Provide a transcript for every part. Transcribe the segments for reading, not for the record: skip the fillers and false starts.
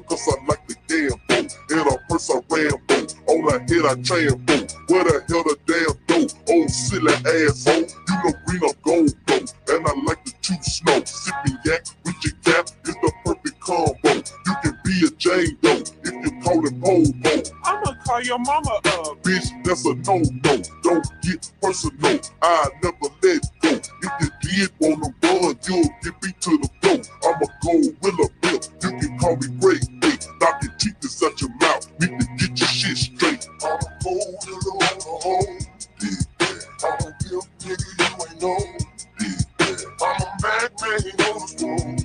cause I like the gamble. In a purse I Rambo, on the head I trample. Where the hell the damn dough? Oh silly asshole, you know green or gold though. And I like the chew snow, sipping yak with your cap is the perfect combo. You can be a Jane though, if you call it Bobo. I'ma call your mama up. Bitch, that's a no-no, don't get personal, I never let go. If you did wanna run, you'll get beat to the floor. I'm a gorilla bill, you can call me Greg Big. Knock your teeth inside your mouth, need to get your shit straight. I'm a gorilla on the home, I'm a pimp nigga you ain't know. I'm a madman on the throne.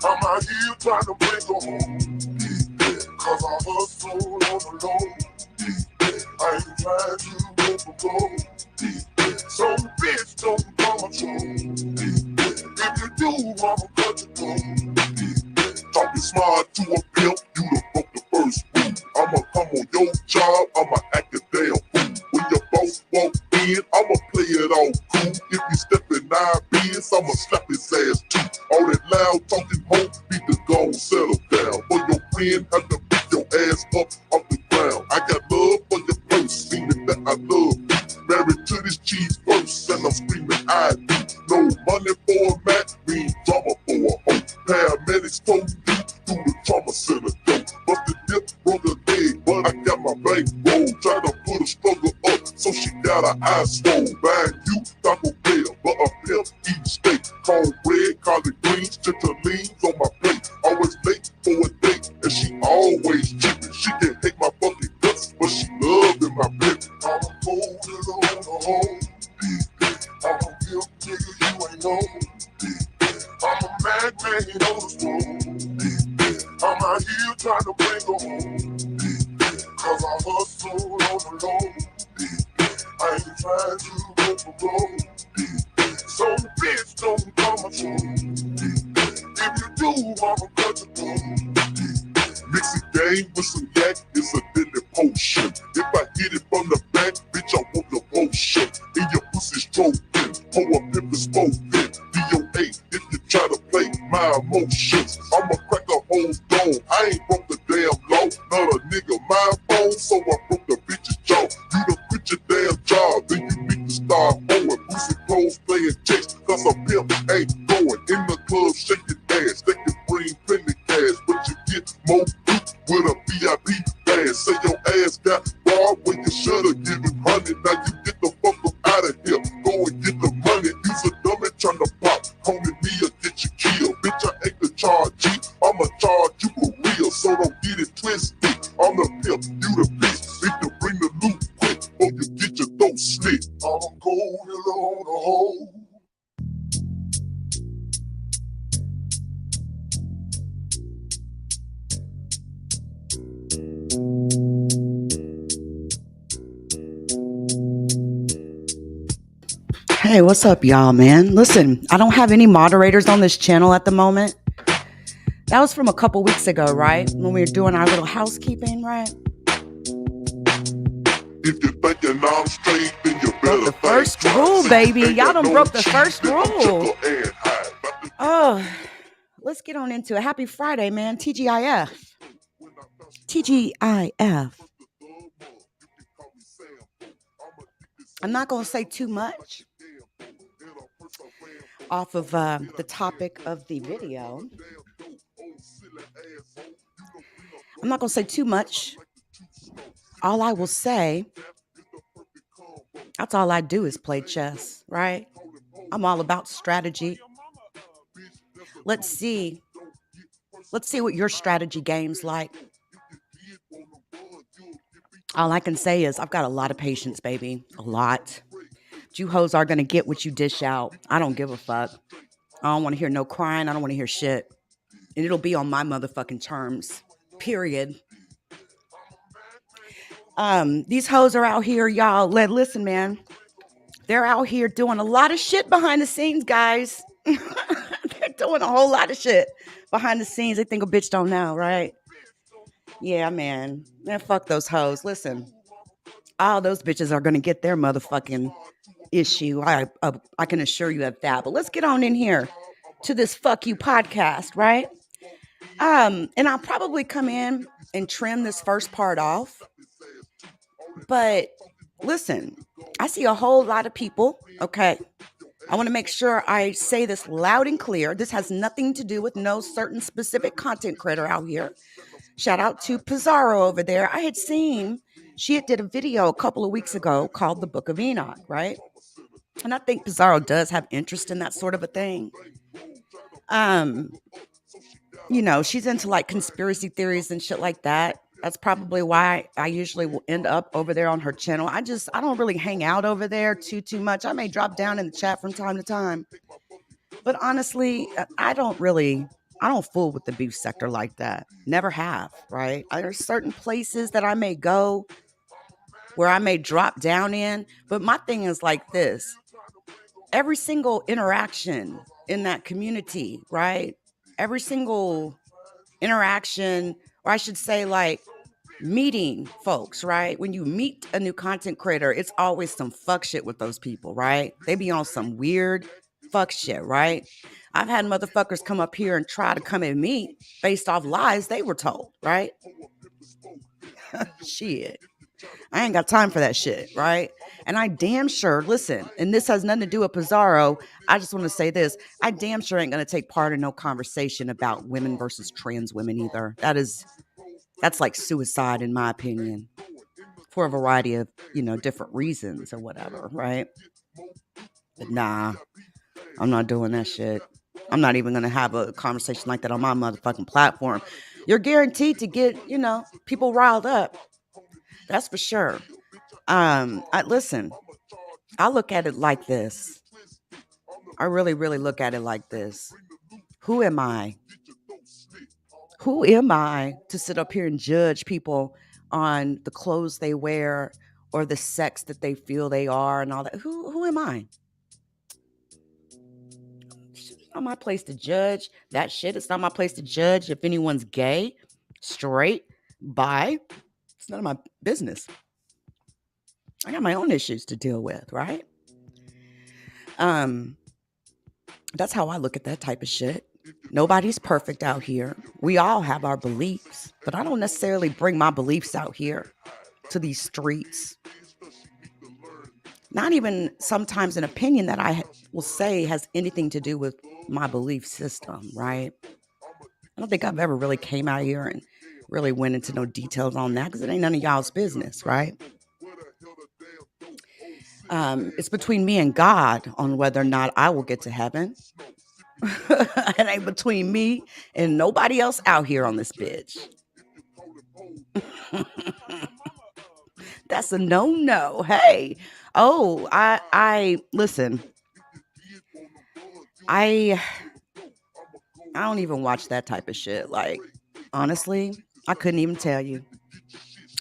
I'm out here trying to bring her home. Cause I hustle on the low. I ain't trying to overgo. So bitch don't come a tune. If you do, I'ma cut you through. Talking smart to a pimp, you done broke the first rule. I'ma come on your job, I'ma act a damn fool. When your boss walk in, I'ma play it all cool. If you step in 9 bins, I'ma slap his ass too. All that loud talking hoe, need to go and settle down. For your friend, have to pick your ass up off the ground. I got love for your purse, meaning that I love you. Married to this cheese purse, and I'm screaming I do. No money for a man, mean drama for a hoe. Paramedics told you through the trauma center though. Busted dip, broke a leg, but I got my bank roll. Try to put a struggle up, so she got her eyes swole. Buying you Taco Bell, but a pimp eat steak. Cornbread, collard greens, chitterlings on my plate. Always late for a date, and she always tripping. She can hate my fucking guts, but she loving my bitch. I'm a cold nigga on the home. I'm a pimp nigga you ain't know. I'm a madman on the throne. I'm out here trying to bring her home. Cause I hustle on the low. I ain't trying to overgrow. So bitch don't come a tune. If you do, I'ma cut you through. Mix a game with some yak, it's a deadly potion. If I hit it from the back, bitch, I want the motion. In your pussy stroking, pour a pimp is spoken. DO8, if you try to play my emotions, I'ma crack a whole dome. I ain't broke the damn law, not a nigga my phone, so I broke the bitch's jaw. You done quit your damn job, then you need to start mowing. Pussy clothes playing checks, cause a pimp ain't going. In the club shaking ass, they can bring plenty cash, but you get more with a VIP band. Say your ass got robbed when you should've given honey. Now you get the fuck up out of here. Go and get the money. Use a dummy trying to pop. Homie me or get you killed. Bitch, I ain't the charge G. I'ma charge you for real. So don't get it twisted. I'm the pimp, you the bitch. Need to bring the loot quick or you get your throat slit. I'm cold on the hole. Hey, what's up, y'all, man? Listen, I don't have any moderators on this channel at the moment. That was from a couple weeks ago, right? When we were doing our little housekeeping, right? If you're thinking I'm straight, then you better Broke the first rule, baby. Y'all done broke the first rule. Oh, let's get on into it. Happy Friday, man. TGIF. TGIF. I'm not going to say too much off of the topic of the video. I'm not going to say too much. All I will say, that's all I do is play chess, right? I'm all about strategy. Let's see what your strategy game's like. All I can say is I've got a lot of patience, baby. A lot. You hoes are going to get what you dish out. I don't give a fuck. I don't want to hear no crying. I don't want to hear shit. And it'll be on my motherfucking terms. Period. These hoes are out here, y'all. Listen, man. They're out here doing a lot of shit behind the scenes, guys. They're doing a whole lot of shit behind the scenes. They think a bitch don't know, right? Yeah, man. Man, fuck those hoes. Listen, all those bitches are going to get their motherfucking issue. I can assure you of that. But let's get on in here to this Fuck You podcast, right? And I'll probably come in and trim this first part off. But listen, I see a whole lot of people. Okay. I want to make sure I say this loud and clear. This has nothing to do with no certain specific content creator out here. Shout out to Pizarro over there. I had seen she had did a video a couple of weeks ago called The Book of Enoch, right? And I think Pizarro does have interest in that sort of a thing. Um, she's into like conspiracy theories and shit like that. That's probably why I usually will end up over there on her channel. I don't really hang out over there too much. I may drop down in the chat from time to time. But honestly, I don't fool with the beef sector like that. Never have, right? There's certain places that I may go where I may drop down in, but my thing is like this. Every single interaction in that community, right? Every single interaction, or I should say like meeting folks, right? When you meet a new content creator, it's always some fuck shit with those people, right? They be on some weird fuck shit, right? I've had motherfuckers come up here and try to come at me based off lies they were told, right? Shit. I ain't got time for that shit, right? And I damn sure, listen, and this has nothing to do with Pizarro. I just want to say this. I damn sure ain't going to take part in no conversation about women versus trans women either. That's like suicide in my opinion, for a variety of, different reasons or whatever, right? But nah, I'm not doing that shit. I'm not even going to have a conversation like that on my motherfucking platform. You're guaranteed to get, people riled up. That's for sure. Listen, I look at it like this. I really, really look at it like this. Who am I? Who am I to sit up here and judge people on the clothes they wear or the sex that they feel they are and all that? Who am I? It's not my place to judge that shit. It's not my place to judge if anyone's gay, straight, bi. It's none of my business. I got my own issues to deal with, right? That's how I look at that type of shit. Nobody's perfect out here. We all have our beliefs, but I don't necessarily bring my beliefs out here to these streets. Not even sometimes an opinion that I will say has anything to do with my belief system, right? I don't think I've ever really came out here and really went into no details on that because it ain't none of y'all's business, right? It's between me and God on whether or not I will get to heaven. It ain't between me and nobody else out here on this bitch. That's a no. Hey. Oh, I listen. I don't even watch that type of shit. Like, honestly, I couldn't even tell you.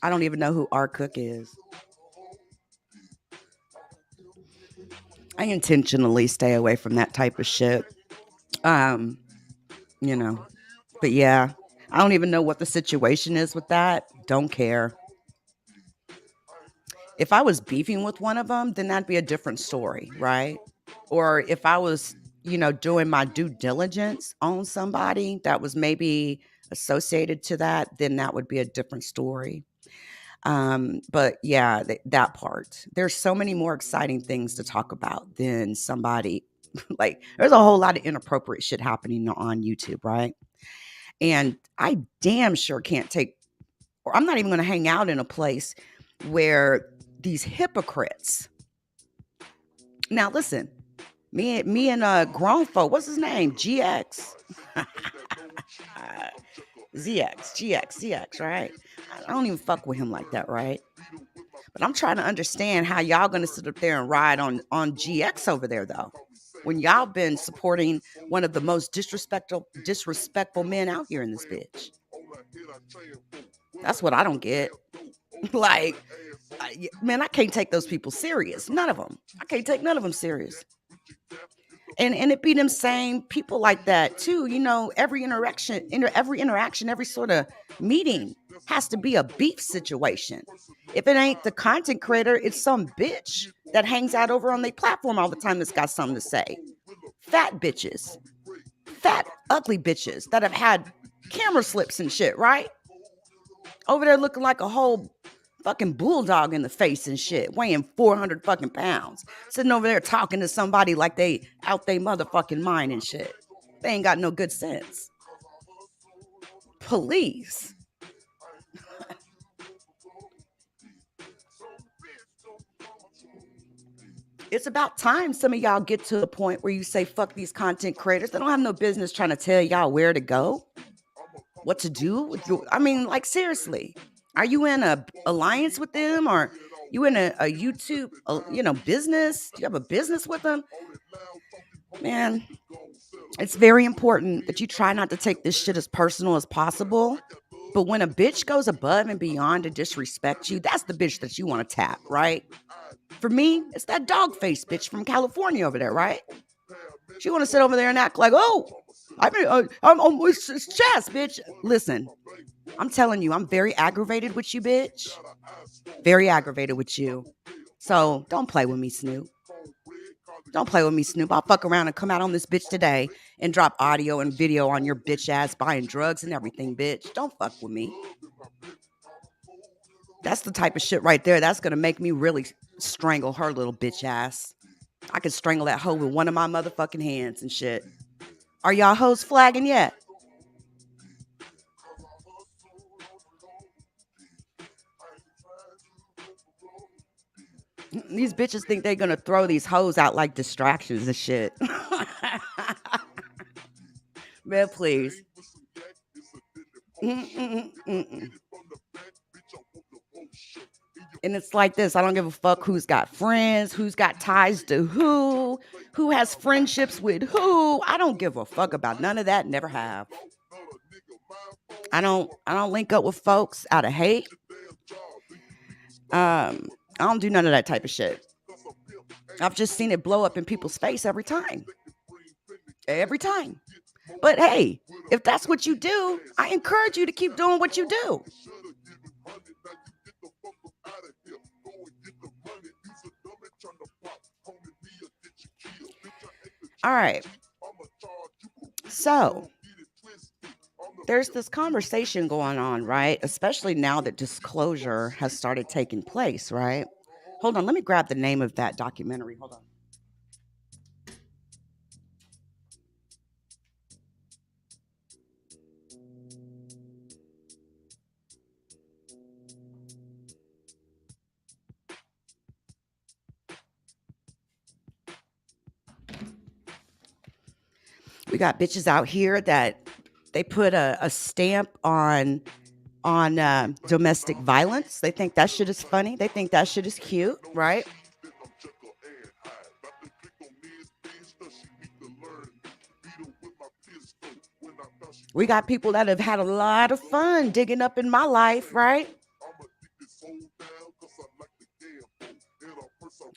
I don't even know who R. Cook is. I intentionally stay away from that type of shit. But yeah, I don't even know what the situation is with that. Don't care. If I was beefing with one of them, then that'd be a different story, right? Or if I was, doing my due diligence on somebody that was maybe associated to that, then that would be a different story. But yeah, that part. There's so many more exciting things to talk about than somebody like there's a whole lot of inappropriate shit happening on YouTube, right? And I damn sure can't take, or I'm not even going to hang out in a place where these hypocrites. Now listen, me and grown folk, what's his name? GX. ZX, right? I don't even fuck with him like that, right? But I'm trying to understand how y'all gonna sit up there and ride on GX over there though. When y'all been supporting one of the most disrespectful men out here in this bitch. That's what I don't get. Like, man, I can't take those people serious. None of them. I can't take none of them serious. And it be them same people like that too. Every interaction, every sort of meeting has to be a beef situation. If it ain't the content creator, it's some bitch that hangs out over on their platform all the time that's got something to say. Fat bitches. Fat, ugly bitches that have had camera slips and shit, right? Over there looking like a whole fucking bulldog in the face and shit, weighing 400 fucking pounds. Sitting over there talking to somebody like they out they motherfucking mind and shit. They ain't got no good sense. Police. It's about time some of y'all get to the point where you say, fuck these content creators. They don't have no business trying to tell y'all where to go, what to do. I mean, like, seriously. Are you in a alliance with them, or you in a YouTube, business? Do you have a business with them? Man, it's very important that you try not to take this shit as personal as possible. But when a bitch goes above and beyond to disrespect you, that's the bitch that you want to tap, right? For me, it's that dog face bitch from California over there, right? She want to sit over there and act like, oh, I'm it's chess, bitch. Listen, I'm telling you, I'm very aggravated with you, bitch. Very aggravated with you. So don't play with me, Snoop. Don't play with me, Snoop. I'll fuck around and come out on this bitch today and drop audio and video on your bitch ass buying drugs and everything, bitch. Don't fuck with me. That's the type of shit right there. That's going to make me really strangle her little bitch ass. I could strangle that hoe with one of my motherfucking hands and shit. Are y'all hoes flagging yet? These bitches think they're going to throw these hoes out like distractions and shit. Man, please. Mm-mm-mm-mm. And it's like this. I don't give a fuck who's got friends, who's got ties to who has friendships with who. I don't give a fuck about none of that. Never have. I don't link up with folks out of hate. I don't do none of that type of shit. I've just seen it blow up in people's face every time. Every time. But hey, if that's what you do, I encourage you to keep doing what you do. All right. So there's this conversation going on, right? Especially now that disclosure has started taking place, right? Hold on, let me grab the name of that documentary. Hold on. We got bitches out here that they put a stamp on domestic violence. They think that shit is funny. They think that shit is cute, right? We got people that have had a lot of fun digging up in my life, right?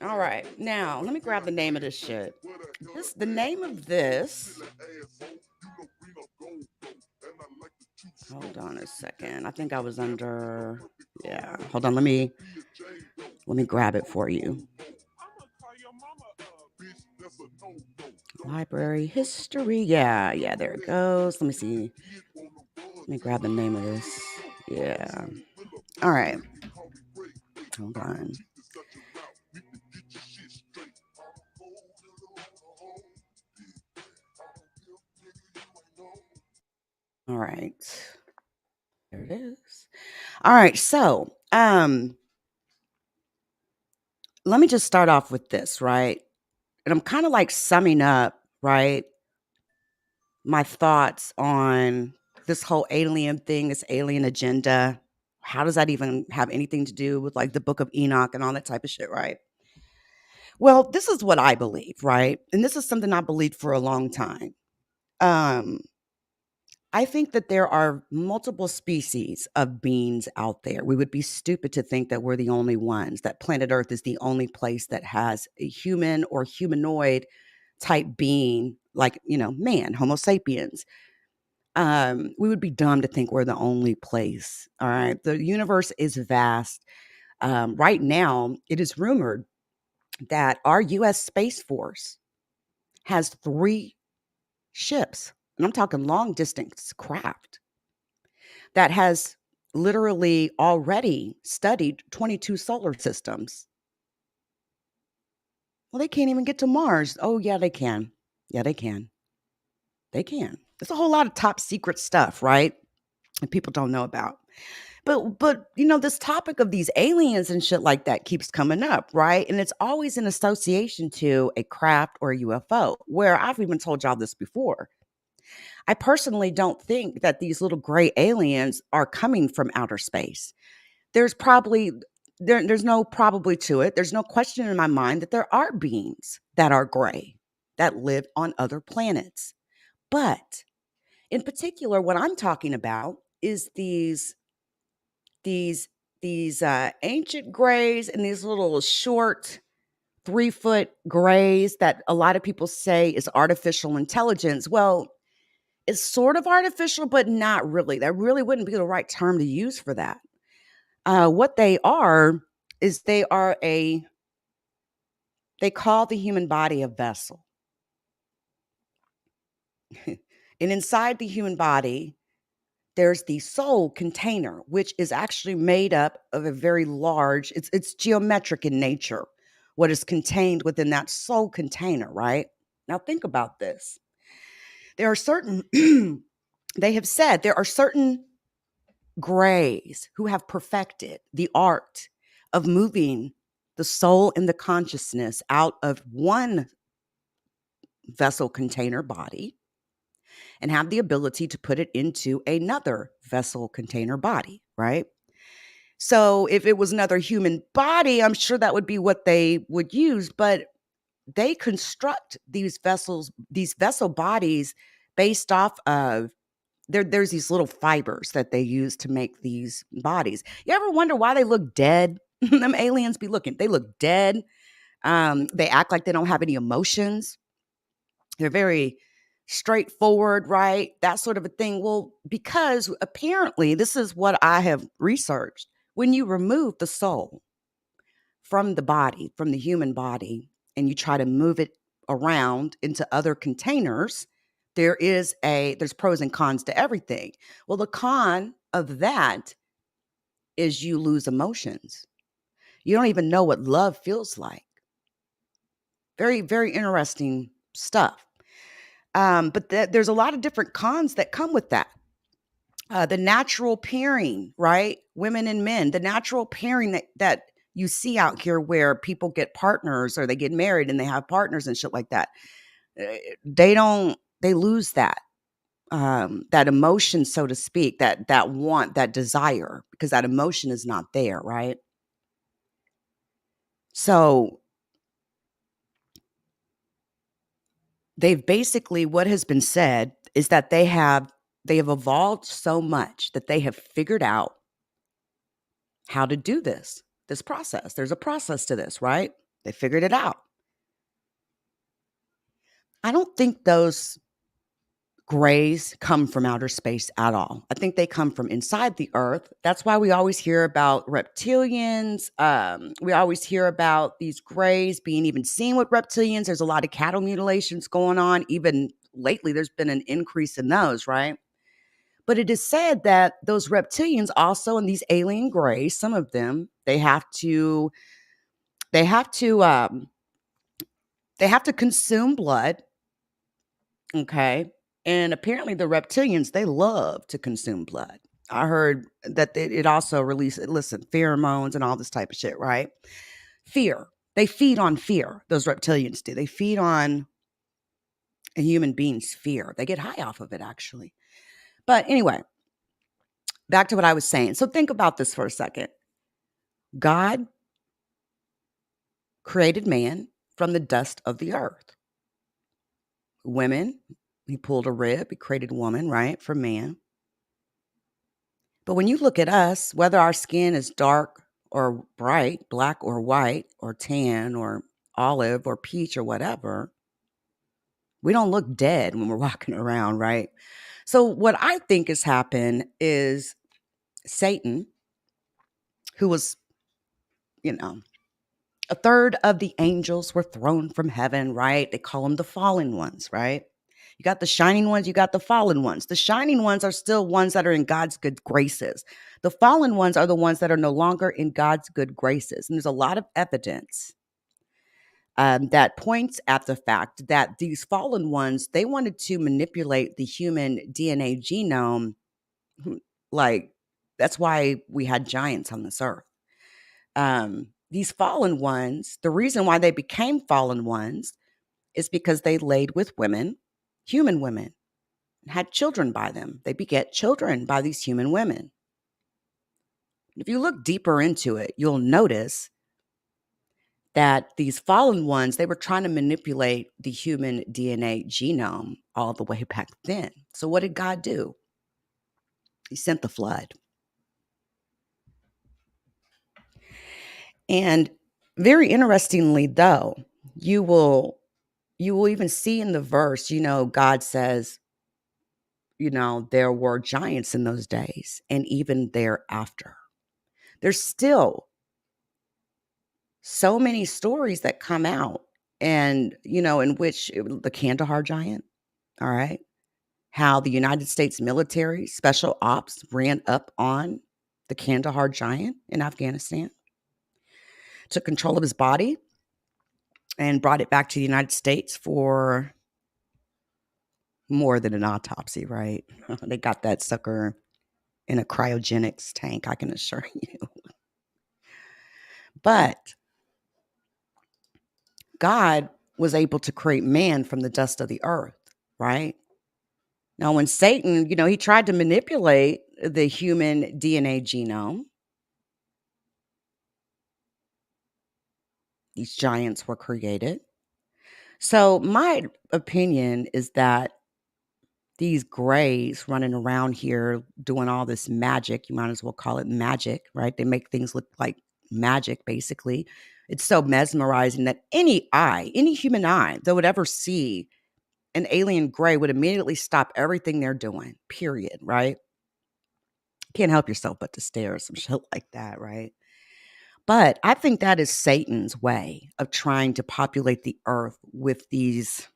All right, now let me grab the name of this shit. The name of this. Hold on a second. I think I was under. Yeah, hold on. Let me grab it for you. Library history. Yeah, there it goes. Let me see. Let me grab the name of this. Yeah. All right. Hold on. All right. There it is. All right. So, let me just start off with this, right? And I'm kind of like summing up, right, my thoughts on this whole alien thing, this alien agenda. How does that even have anything to do with like the book of Enoch and all that type of shit, right? Well, this is what I believe, right? And this is something I believed for a long time. Um, I think that there are multiple species of beings out there. We would be stupid to think that we're the only ones, that planet Earth is the only place that has a human or humanoid type being, like, man, Homo sapiens. We would be dumb to think we're the only place. All right. The universe is vast. Right now, it is rumored that our U.S. Space Force has 3 ships, and I'm talking long distance craft, that has literally already studied 22 solar systems. Well, they can't even get to Mars. Oh, yeah, they can. Yeah, they can. They can. There's a whole lot of top secret stuff, right? And people don't know about. But this topic of these aliens and shit like that keeps coming up, right? And it's always in association to a craft or a UFO, where I've even told y'all this before. I personally don't think that these little gray aliens are coming from outer space. There's probably there's no probably to it. There's no question in my mind that there are beings that are gray that live on other planets. But in particular, what I'm talking about is these ancient grays and these little short 3-foot grays that a lot of people say is artificial intelligence. Well, it's sort of artificial, but not really. That really wouldn't be the right term to use for that. What they are is they call the human body a vessel. And inside the human body, there's the soul container, which is actually made up of a very large, it's geometric in nature, what is contained within that soul container, right? Now think about this. There are certain, they have said there are certain grays who have perfected the art of moving the soul and the consciousness out of one vessel container body and have the ability to put it into another vessel container body, right? So if it was another human body, I'm sure that would be what they would use, but they construct these vessel bodies based off of there's these little fibers that they use to make these bodies. You ever wonder why they look dead? Them aliens they look dead. They act like they don't have any emotions. They're very straightforward, right? That sort of a thing. Well, because apparently, this is what I have researched. When you remove the soul from the body, from the human body, and you try to move it around into other containers, there's pros and cons to everything. Well, the con of that is you lose emotions. You don't even know what love feels like. Very, very interesting stuff. But there's a lot of different cons that come with that. The natural pairing, right? Women and men, the natural pairing that you see out here where people get partners or they get married and they have partners and shit like that. They lose that emotion, so to speak, that want, that desire, because that emotion is not there, right? So they've basically, what has been said is that they have evolved so much that they have figured out how to do this process. There's a process to this, right? They figured it out. I don't think those grays come from outer space at all. I think they come from inside the earth. That's why we always hear about reptilians. We always hear about these grays being even seen with reptilians. There's a lot of cattle mutilations going on. Even lately, there's been an increase in those, right? But it is said that those reptilians also, and these alien grays, some of them, they have to consume blood. Okay. And apparently the reptilians, they love to consume blood. I heard that it also releases, listen, pheromones and all this type of shit, right? Fear. They feed on fear. Those reptilians do. They feed on a human being's fear. They get high off of it, actually. But anyway, back to what I was saying. So think about this for a second. God created man from the dust of the earth. Women, he pulled a rib, he created woman, right, from man. But when you look at us, whether our skin is dark or bright, black or white, or tan or olive or peach or whatever, we don't look dead when we're walking around, right? So what I think has happened is Satan, who was, a third of the angels were thrown from heaven, right? They call them the fallen ones, right? You got the shining ones, you got the fallen ones. The shining ones are still ones that are in God's good graces. The fallen ones are the ones that are no longer in God's good graces. And there's a lot of evidence that points at the fact that these fallen ones, they wanted to manipulate the human DNA genome. Like, that's why we had giants on this earth. These fallen ones, the reason why they became fallen ones is because they laid with women, human women, and had children by them. They beget children by these human women. If you look deeper into it, you'll notice that these fallen ones, they were trying to manipulate the human DNA genome all the way back then. So what did God do? He sent the flood. And very interestingly, though, you will even see in the verse, God says, there were giants in those days and even thereafter. There's still so many stories that come out and, in which the Kandahar giant, all right, how the United States military special ops ran up on the Kandahar giant in Afghanistan, took control of his body and brought it back to the United States for more than an autopsy, right? They got that sucker in a cryogenics tank, I can assure you. But God was able to create man from the dust of the earth, right? Now, when Satan, he tried to manipulate the human DNA genome, these giants were created. So, my opinion is that these grays running around here doing all this magic, you might as well call it magic, right? They make things look like magic, basically. It's so mesmerizing that any human eye that would ever see an alien gray would immediately stop everything they're doing, period, right? Can't help yourself but to stare at some shit like that, right? But I think that is Satan's way of trying to populate the earth with these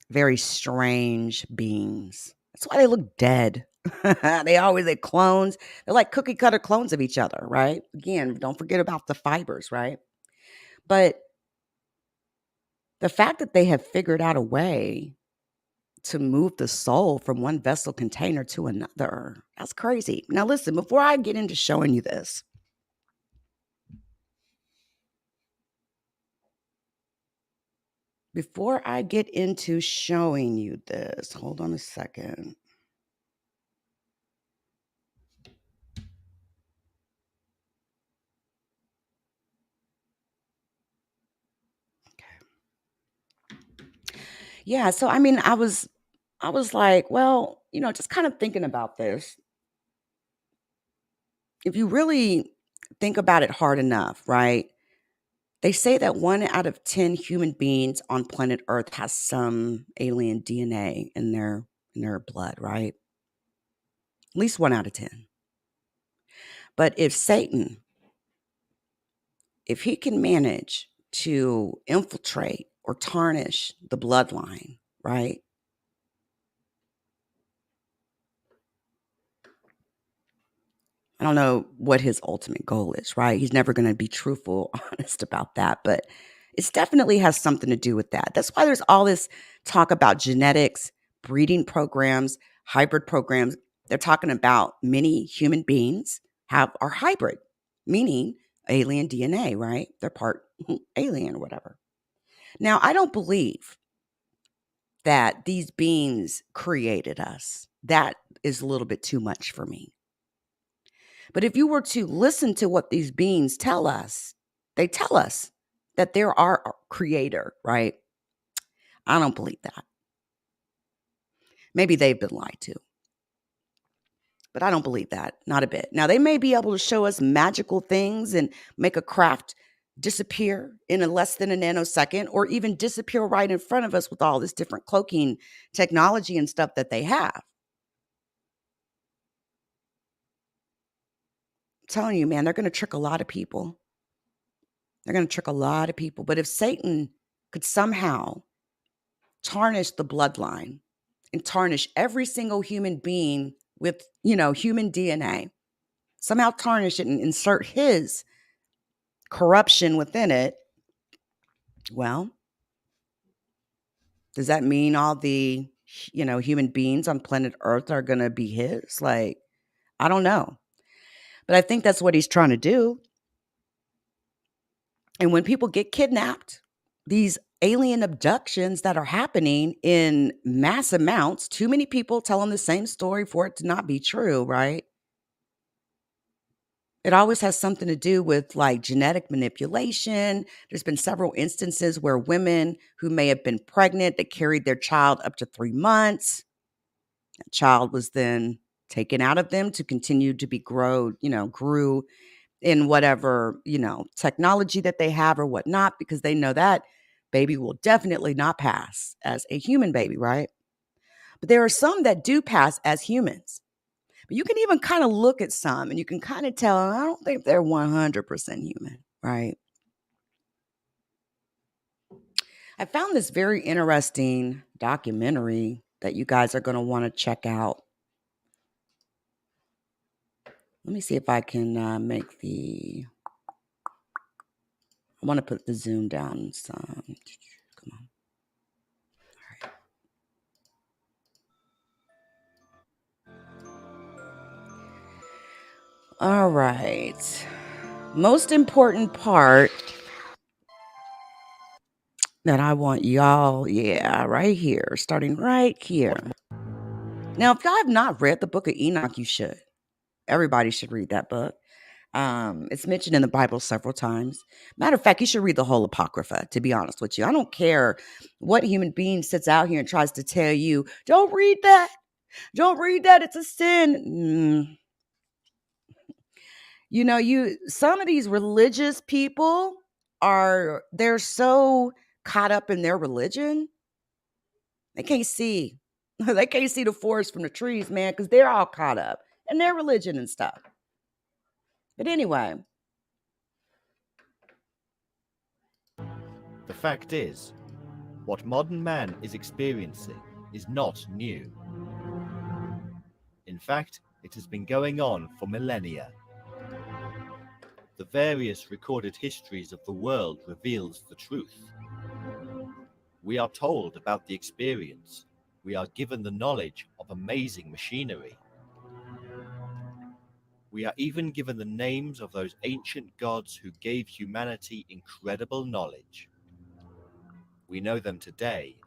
very strange beings. That's why they look dead. They're clones. They're like cookie cutter clones of each other, right? Again, don't forget about the fibers, right? But the fact that they have figured out a way to move the soul from one vessel container to another, that's crazy. Now, listen, before I get into showing you this, hold on a second. Yeah, so I mean, I was like, well, just kind of thinking about this. If you really think about it hard enough, right? They say that 1 out of 10 human beings on planet Earth has some alien DNA in their blood, right? At least 1 out of 10. But if he can manage to infiltrate or tarnish the bloodline, right? I don't know what his ultimate goal is, right? He's never going to be truthful, honest about that, but it definitely has something to do with that. That's why there's all this talk about genetics, breeding programs, hybrid programs. They're talking about many human beings are hybrid, meaning alien DNA, right? They're part alien or whatever. Now, I don't believe that these beings created us. That is a little bit too much for me. But if you were to listen to what these beings tell us, they tell us that they're our creator, right? I don't believe that. Maybe they've been lied to, but I don't believe that. Not a bit. Now, they may be able to show us magical things and make a craft disappear in a less than a nanosecond or even disappear right in front of us with all this different cloaking technology and stuff that they have. I'm telling you, man, they're going to trick a lot of people. They're going to trick a lot of people. But if Satan could somehow tarnish the bloodline and tarnish every single human being with, human DNA. Somehow tarnish it and insert his corruption within it. Well, does that mean all the, human beings on planet Earth are going to be his? Like, I don't know. But I think that's what he's trying to do. And when people get kidnapped, these alien abductions that are happening in mass amounts, too many people telling the same story for it to not be true, right? It always has something to do with like genetic manipulation. There's been several instances where women who may have been pregnant, that carried their child up to 3 months. That child was then taken out of them to continue to be grew in whatever, technology that they have or whatnot, because they know that baby will definitely not pass as a human baby, right? But there are some that do pass as humans. But you can even kind of look at some and you can kind of tell, I don't think they're 100% human, right? I found this very interesting documentary that you guys are going to want to check out. Let me see if I can make the. I want to put the zoom down some. Come on. All right. Most important part that I want y'all, right here, starting right here. Now, if y'all have not read the book of Enoch, you should. Everybody should read that book. It's mentioned in the Bible several times. Matter of fact, you should read the whole Apocrypha, to be honest with you. I don't care what human being sits out here and tries to tell you, don't read that. Don't read that. It's a sin. Some of these religious people they're so caught up in their religion. They can't see. They can't see the forest from the trees, man, because they're all caught up in their religion and stuff. But anyway. The fact is, what modern man is experiencing is not new. In fact, it has been going on for millennia. The various recorded histories of the world reveals the truth. We are told about the experience. We are given the knowledge of amazing machinery. We are even given the names of those ancient gods who gave humanity incredible knowledge. We know them today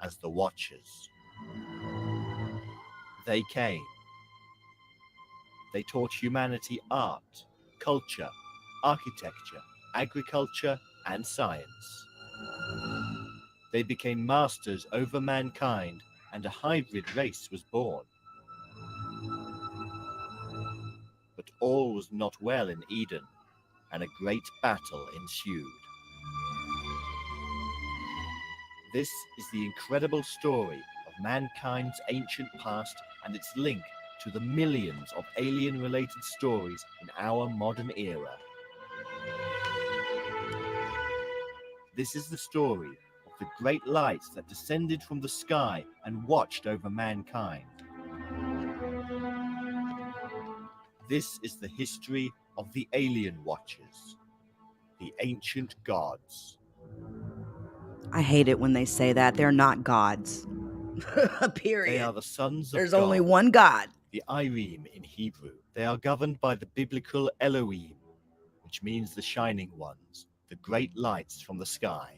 as the Watchers. They came. They taught humanity art, culture, architecture, agriculture, and science. They became masters over mankind, and a hybrid race was born. But all was not well in Eden, and a great battle ensued. This is the incredible story of mankind's ancient past and its link to the millions of alien-related stories in our modern era. This is the story of the great lights that descended from the sky and watched over mankind. This is the history of the alien watchers, the ancient gods. I hate it when they say that. They're not gods. Period. They are the sons of There's God, only one God. the Irim in Hebrew. They are governed by the biblical Elohim, which means the shining ones, the great lights from the sky.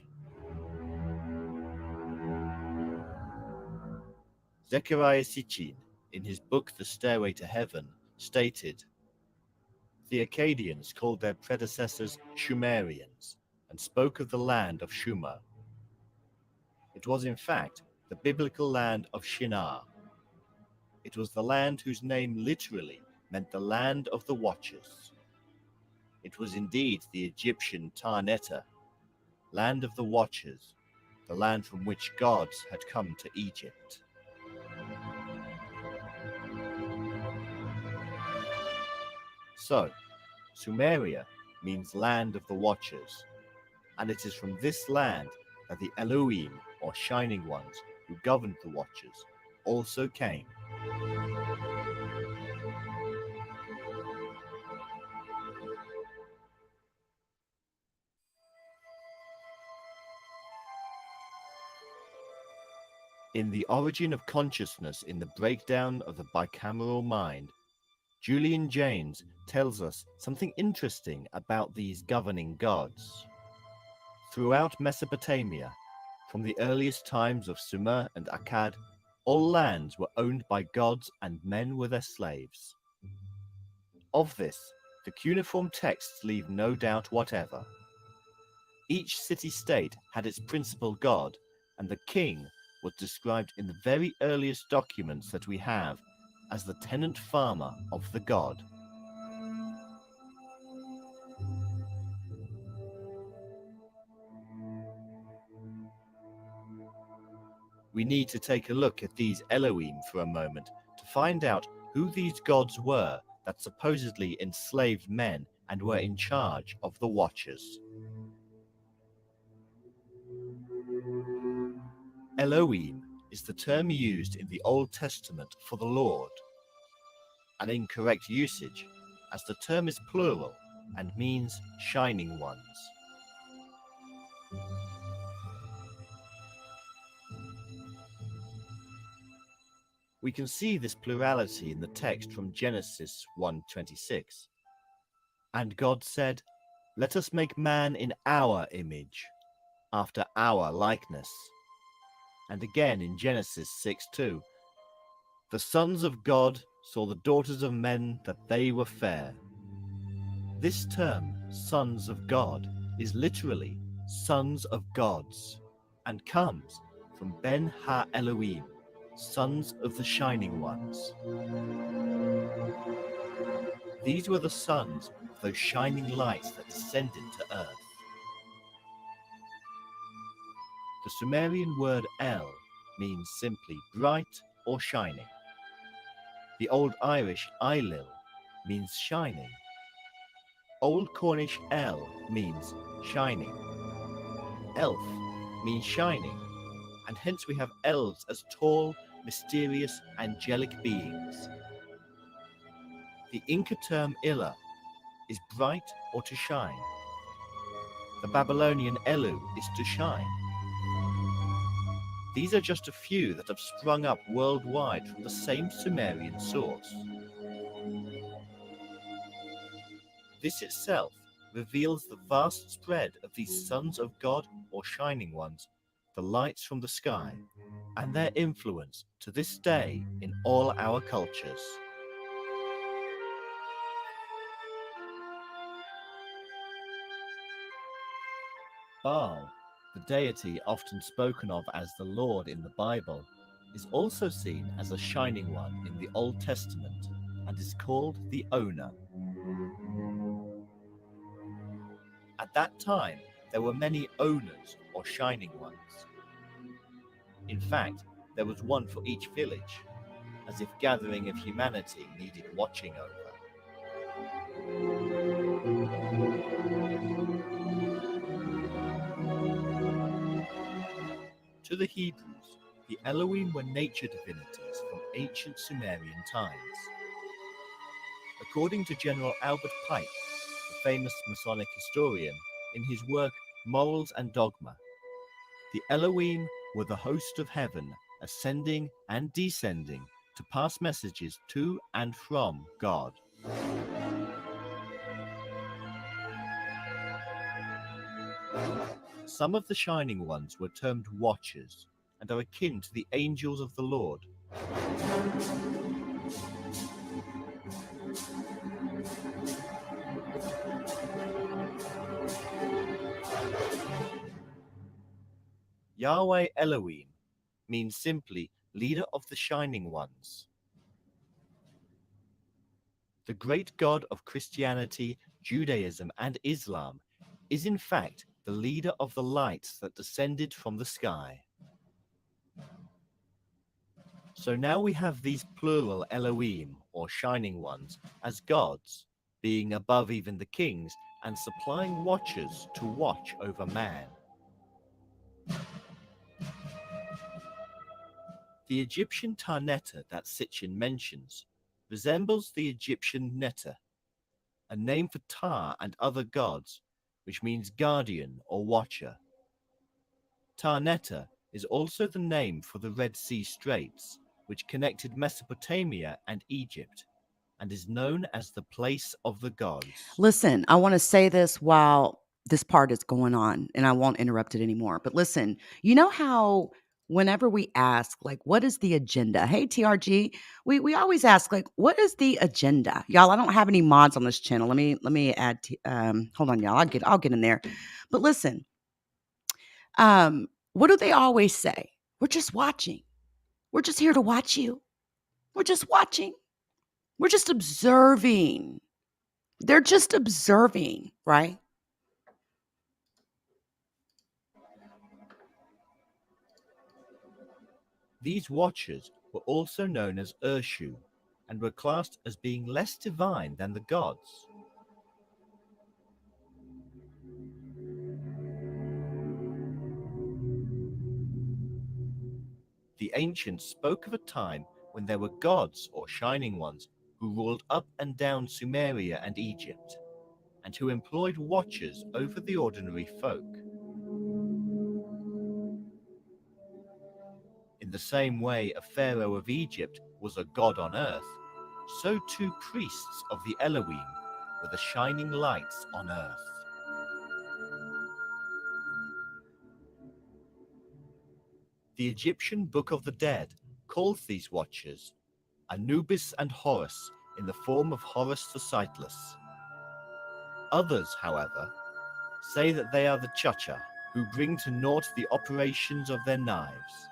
Zechariah Sitchin, in his book The Stairway to Heaven, stated, "The Akkadians called their predecessors Shumerians and spoke of the land of Shumer. It was in fact the biblical land of Shinar. It was the land whose name literally meant the land of the watchers. It was indeed the Egyptian Tarneta, land of the watchers, the land from which gods had come to Egypt." So, Sumeria means land of the watchers, and it is from this land that the Elohim or shining ones who governed the watchers, also came. In The Origin of Consciousness in the Breakdown of the Bicameral Mind, Julian Jaynes tells us something interesting about these governing gods. Throughout Mesopotamia, from the earliest times of Sumer and Akkad, all lands were owned by gods and men were their slaves. Of this, the cuneiform texts leave no doubt whatever. Each city-state had its principal god, and the king was described in the very earliest documents that we have as the tenant farmer of the god. We need to take a look at these Elohim for a moment to find out who these gods were that supposedly enslaved men and were in charge of the Watchers. Elohim is the term used in the Old Testament for the Lord. An incorrect usage, as the term is plural and means shining ones. We can see this plurality in the text from Genesis 1:26. And God said, "Let us make man in our image, after our likeness." And again in Genesis 6:2, "The sons of God saw the daughters of men that they were fair." This term, sons of God, is literally sons of gods, and comes from Ben Ha-Elohim, sons of the shining ones. These were the sons of those shining lights that descended to earth. The Sumerian word El means simply bright or shining. The Old Irish Eilil means shining. Old Cornish El means shining. Elf means shining, and hence we have elves as tall, mysterious, angelic beings. The Inca term Illa is bright or to shine. The Babylonian Elu is to shine. These are just a few that have sprung up worldwide from the same Sumerian source. This itself reveals the vast spread of these sons of God or shining ones, the lights from the sky, and their influence to this day in all our cultures. Baal, the deity often spoken of as the Lord in the Bible, is also seen as a shining one in the Old Testament and is called the owner. At that time, there were many owners or shining ones. In fact, there was one for each village, as if gathering of humanity needed watching over. To the Hebrews, the Elohim were nature divinities from ancient Sumerian times. According to General Albert Pike, the famous Masonic historian, in his work Morals and Dogma, the Elohim were the host of heaven, ascending and descending to pass messages to and from God. Some of the shining ones were termed watchers and are akin to the angels of the Lord. Yahweh Elohim means simply leader of the shining ones. The great God of Christianity, Judaism, and Islam is in fact the leader of the lights that descended from the sky. So now we have these plural Elohim, or shining ones, as gods, being above even the kings and supplying watchers to watch over man. The Egyptian Tarnetta that Sitchin mentions resembles the Egyptian Netta, a name for Tar and other gods, which means guardian or watcher. Tarnetta is also the name for the Red Sea Straits, which connected Mesopotamia and Egypt, and is known as the place of the gods. Listen, I want to say this while this part is going on, and I won't interrupt it anymore. But listen, you know how whenever we ask, like, what is the agenda? Hey, TRG, we always ask, like, what is the agenda? Y'all, I don't have any mods on this channel. Let me add. Hold on, y'all. I'll get in there. But listen, what do they always say? We're just watching. We're just here to watch you. We're just watching. We're just observing. They're just observing, right? These watchers were also known as Urshu, and were classed as being less divine than the gods. The ancients spoke of a time when there were gods or shining ones who ruled up and down Sumeria and Egypt, and who employed watchers over the ordinary folk. In the same way a pharaoh of Egypt was a god on earth, so too priests of the Elohim were the shining lights on earth. The Egyptian Book of the Dead calls these watchers Anubis and Horus in the form of Horus the Sightless. Others, however, say that they are the Chacha, who bring to naught the operations of their knives,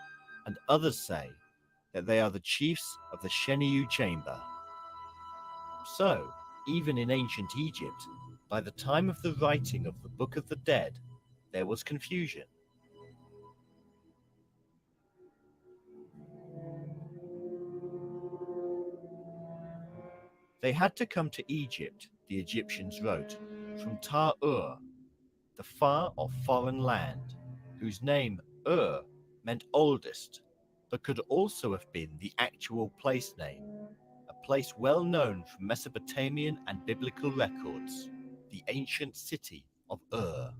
and others say that they are the chiefs of the Sheniu chamber. So, even in ancient Egypt, by the time of the writing of the Book of the Dead, there was confusion. They had to come to Egypt, the Egyptians wrote, from Tar-Ur, the far or foreign land, whose name Ur meant oldest, but could also have been the actual place name, a place well known from Mesopotamian and biblical records, the ancient city of Ur.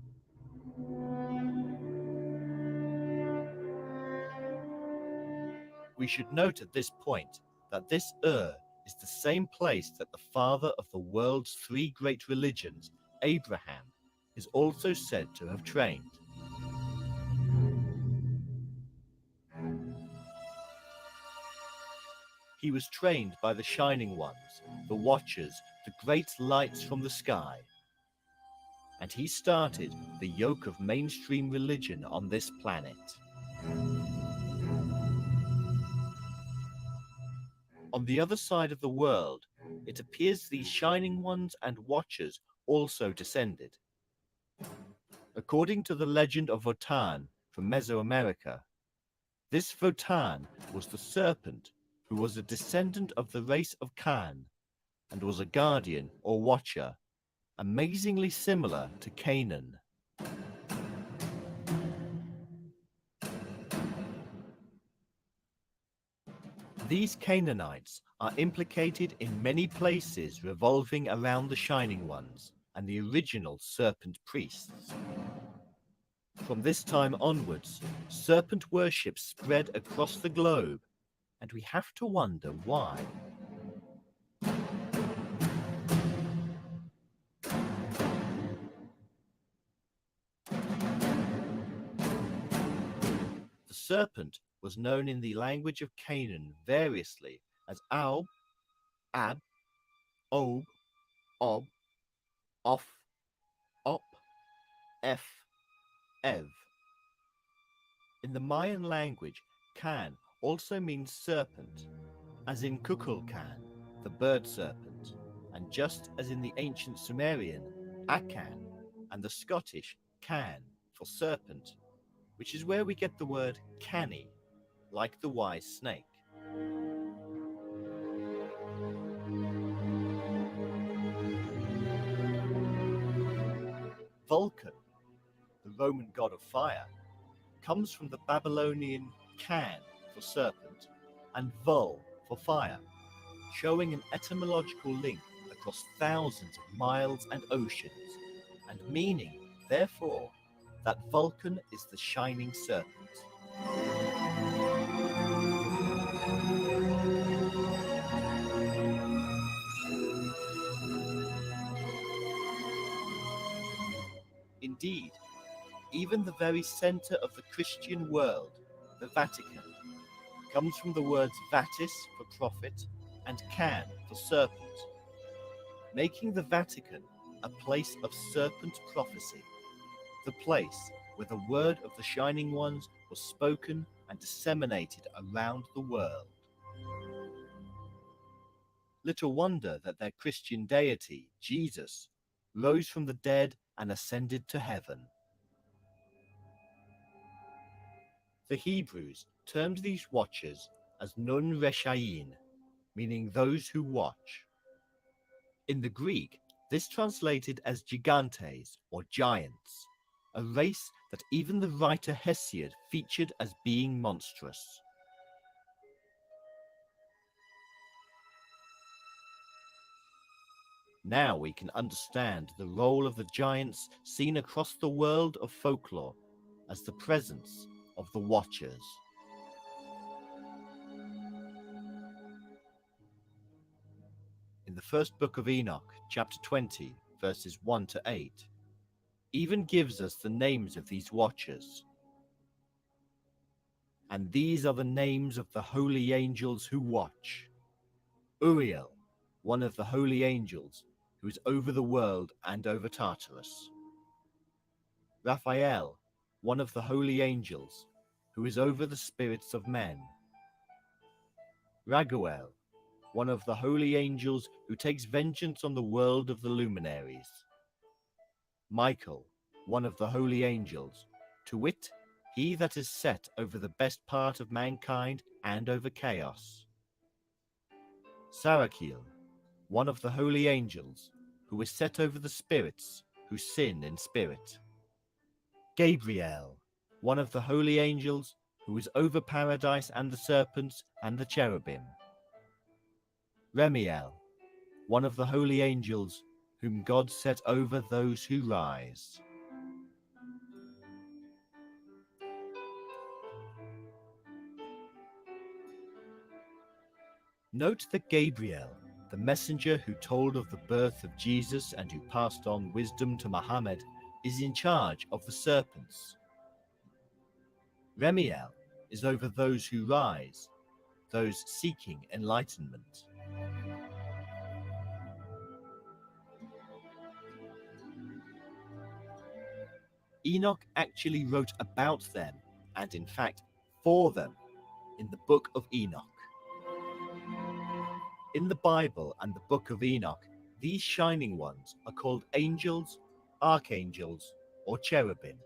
We should note at this point that this Ur is the same place that the father of the world's three great religions, Abraham, is also said to have trained. He was trained by the Shining Ones, the Watchers, the great lights from the sky. And he started the yoke of mainstream religion on this planet. On the other side of the world, it appears these Shining Ones and Watchers also descended. According to the legend of Votan from Mesoamerica, this Votan was the serpent who was a descendant of the race of Khan and was a guardian or watcher, amazingly similar to Canaan. These Canaanites are implicated in many places revolving around the Shining Ones and the original serpent priests. From this time onwards, serpent worship spread across the globe, and we have to wonder why. The serpent was known in the language of Canaan variously as Aub, Ab, Ob, Ob, Oph, Op, Eph, Ev. In the Mayan language, Can also means serpent, as in Kukulkan, the bird serpent, and just as in the ancient Sumerian, Akan, and the Scottish Can for serpent, which is where we get the word canny, like the wise snake. Vulcan, the Roman god of fire, comes from the Babylonian Can for serpent, and vul for fire, showing an etymological link across thousands of miles and oceans, and meaning, therefore, that Vulcan is the shining serpent. Indeed, even the very center of the Christian world, the Vatican, comes from the words vatis for prophet and can for serpent, making the Vatican a place of serpent prophecy, the place where the word of the Shining Ones was spoken and disseminated around the world. Little wonder that their Christian deity, Jesus, rose from the dead and ascended to heaven. The Hebrews termed these watchers as Nun Reshayin, meaning those who watch. In the Greek, this translated as gigantes or giants, a race that even the writer Hesiod featured as being monstrous. Now we can understand the role of the giants seen across the world of folklore as the presence of the Watchers. In the first book of Enoch, chapter 20, verses 1 to 8, even gives us the names of these Watchers. And these are the names of the holy angels who watch. Uriel, one of the holy angels, who is over the world and over Tartarus. Raphael, one of the holy angels, who is over the spirits of men. Raguel, one of the holy angels who takes vengeance on the world of the luminaries. Michael, one of the holy angels, to wit, he that is set over the best part of mankind and over chaos. Sarakiel, one of the holy angels, who is set over the spirits who sin in spirit. Gabriel, one of the holy angels, who is over paradise and the serpents and the cherubim. Remiel, one of the holy angels, whom God set over those who rise. Note that Gabriel, the messenger who told of the birth of Jesus and who passed on wisdom to Muhammad, is in charge of the serpents. Remiel is over those who rise, those seeking enlightenment. Enoch actually wrote about them, and in fact for them, in the book of Enoch. In the Bible and the book of Enoch, these shining ones are called angels, archangels, or cherubim.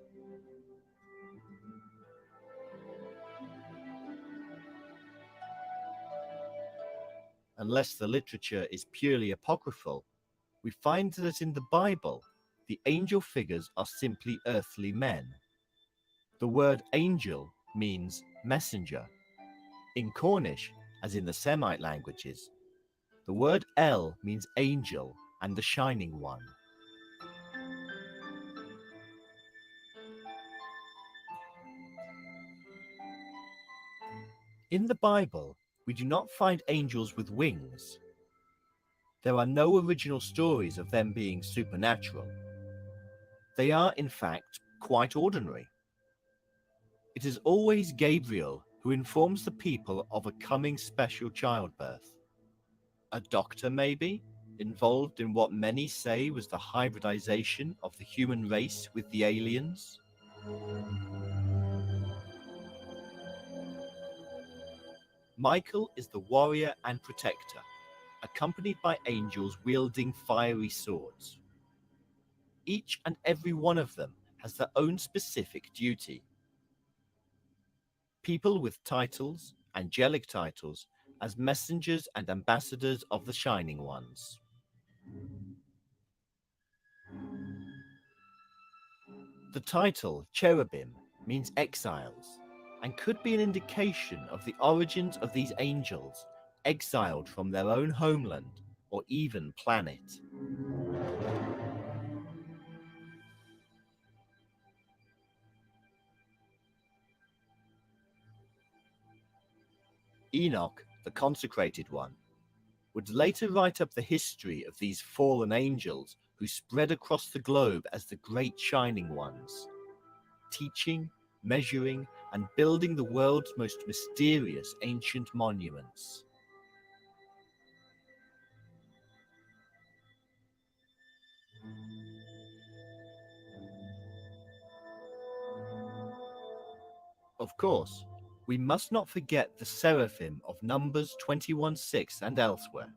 Unless the literature is purely apocryphal, we find that in the Bible, the angel figures are simply earthly men. The word angel means messenger. In Cornish, as in the Semite languages, the word El means angel and the shining one. In the Bible, we do not find angels with wings. There are no original stories of them being supernatural. They are, in fact, quite ordinary. It is always Gabriel who informs the people of a coming special childbirth. A doctor, maybe, involved in what many say was the hybridization of the human race with the aliens? Michael is the warrior and protector, accompanied by angels wielding fiery swords. Each and every one of them has their own specific duty. People with titles, angelic titles, as messengers and ambassadors of the Shining Ones. The title cherubim means exiles, and could be an indication of the origins of these angels, exiled from their own homeland or even planet. Enoch, the consecrated one, would later write up the history of these fallen angels who spread across the globe as the Great Shining Ones, teaching, measuring, and building the world's most mysterious ancient monuments. Of course, we must not forget the seraphim of Numbers 21:6 and elsewhere.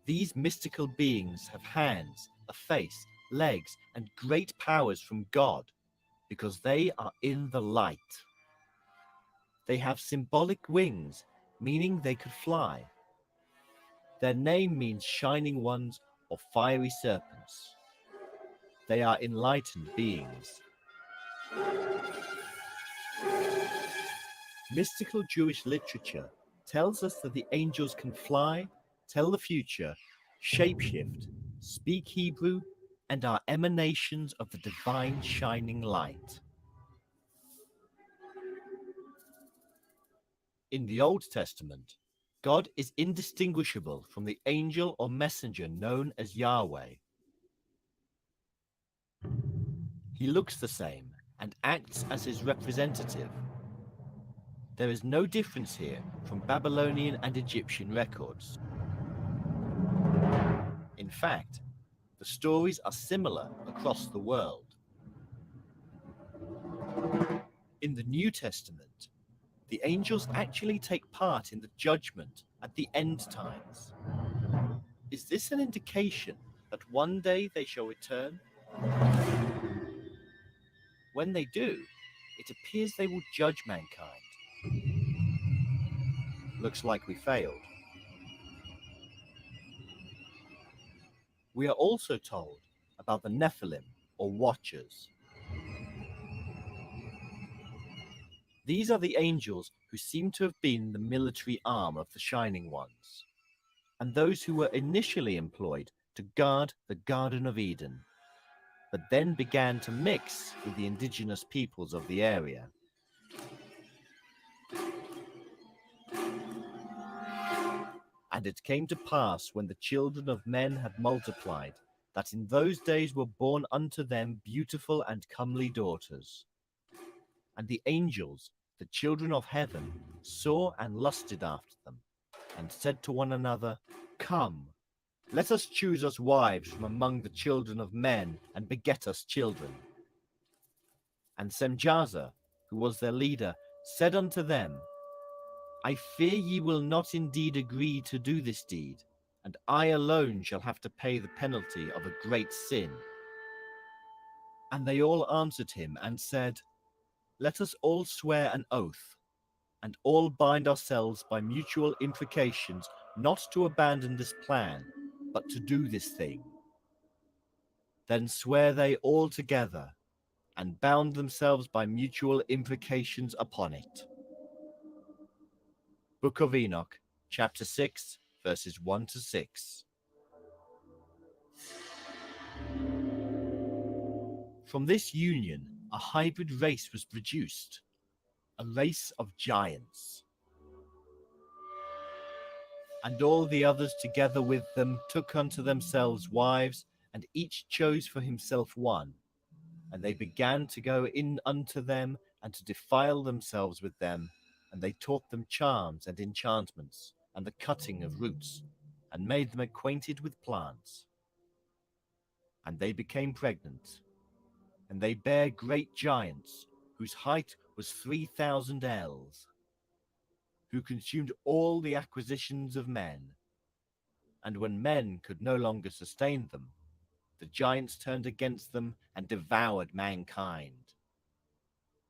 These mystical beings have hands, a face, legs, and great powers from God because they are in the light. They have symbolic wings, meaning they could fly. Their name means shining ones or fiery serpents. They are enlightened beings. Mystical Jewish literature tells us that the angels can fly, tell the future, shapeshift, speak Hebrew, and are emanations of the divine shining light. In the Old Testament, God is indistinguishable from the angel or messenger known as Yahweh. He looks the same and acts as his representative. There is no difference here from Babylonian and Egyptian records. In fact, the stories are similar across the world. In the New Testament, the angels actually take part in the judgment at the end times. Is this an indication that one day they shall return? When they do, it appears they will judge mankind. Looks like we failed. We are also told about the Nephilim, or Watchers. These are the angels who seem to have been the military arm of the Shining Ones, and those who were initially employed to guard the Garden of Eden, but then began to mix with the indigenous peoples of the area. And it came to pass, when the children of men had multiplied, that in those days were born unto them beautiful and comely daughters. And the angels, the children of heaven, saw and lusted after them, and said to one another, Come, let us choose us wives from among the children of men, and beget us children. And Semjaza, who was their leader, said unto them, I fear ye will not indeed agree to do this deed, and I alone shall have to pay the penalty of a great sin. And they all answered him and said, Let us all swear an oath, and all bind ourselves by mutual imprecations not to abandon this plan, but to do this thing. Then swear they all together, and bound themselves by mutual imprecations upon it. Book of Enoch, chapter 6, verses 1 to 6. From this union, a hybrid race was produced, a race of giants. And all the others together with them took unto themselves wives, and each chose for himself one. And they began to go in unto them, and to defile themselves with them. And they taught them charms and enchantments, and the cutting of roots, and made them acquainted with plants. And they became pregnant, and they bare great giants, whose height was 3,000 ells, who consumed all the acquisitions of men. And when men could no longer sustain them, the giants turned against them and devoured mankind.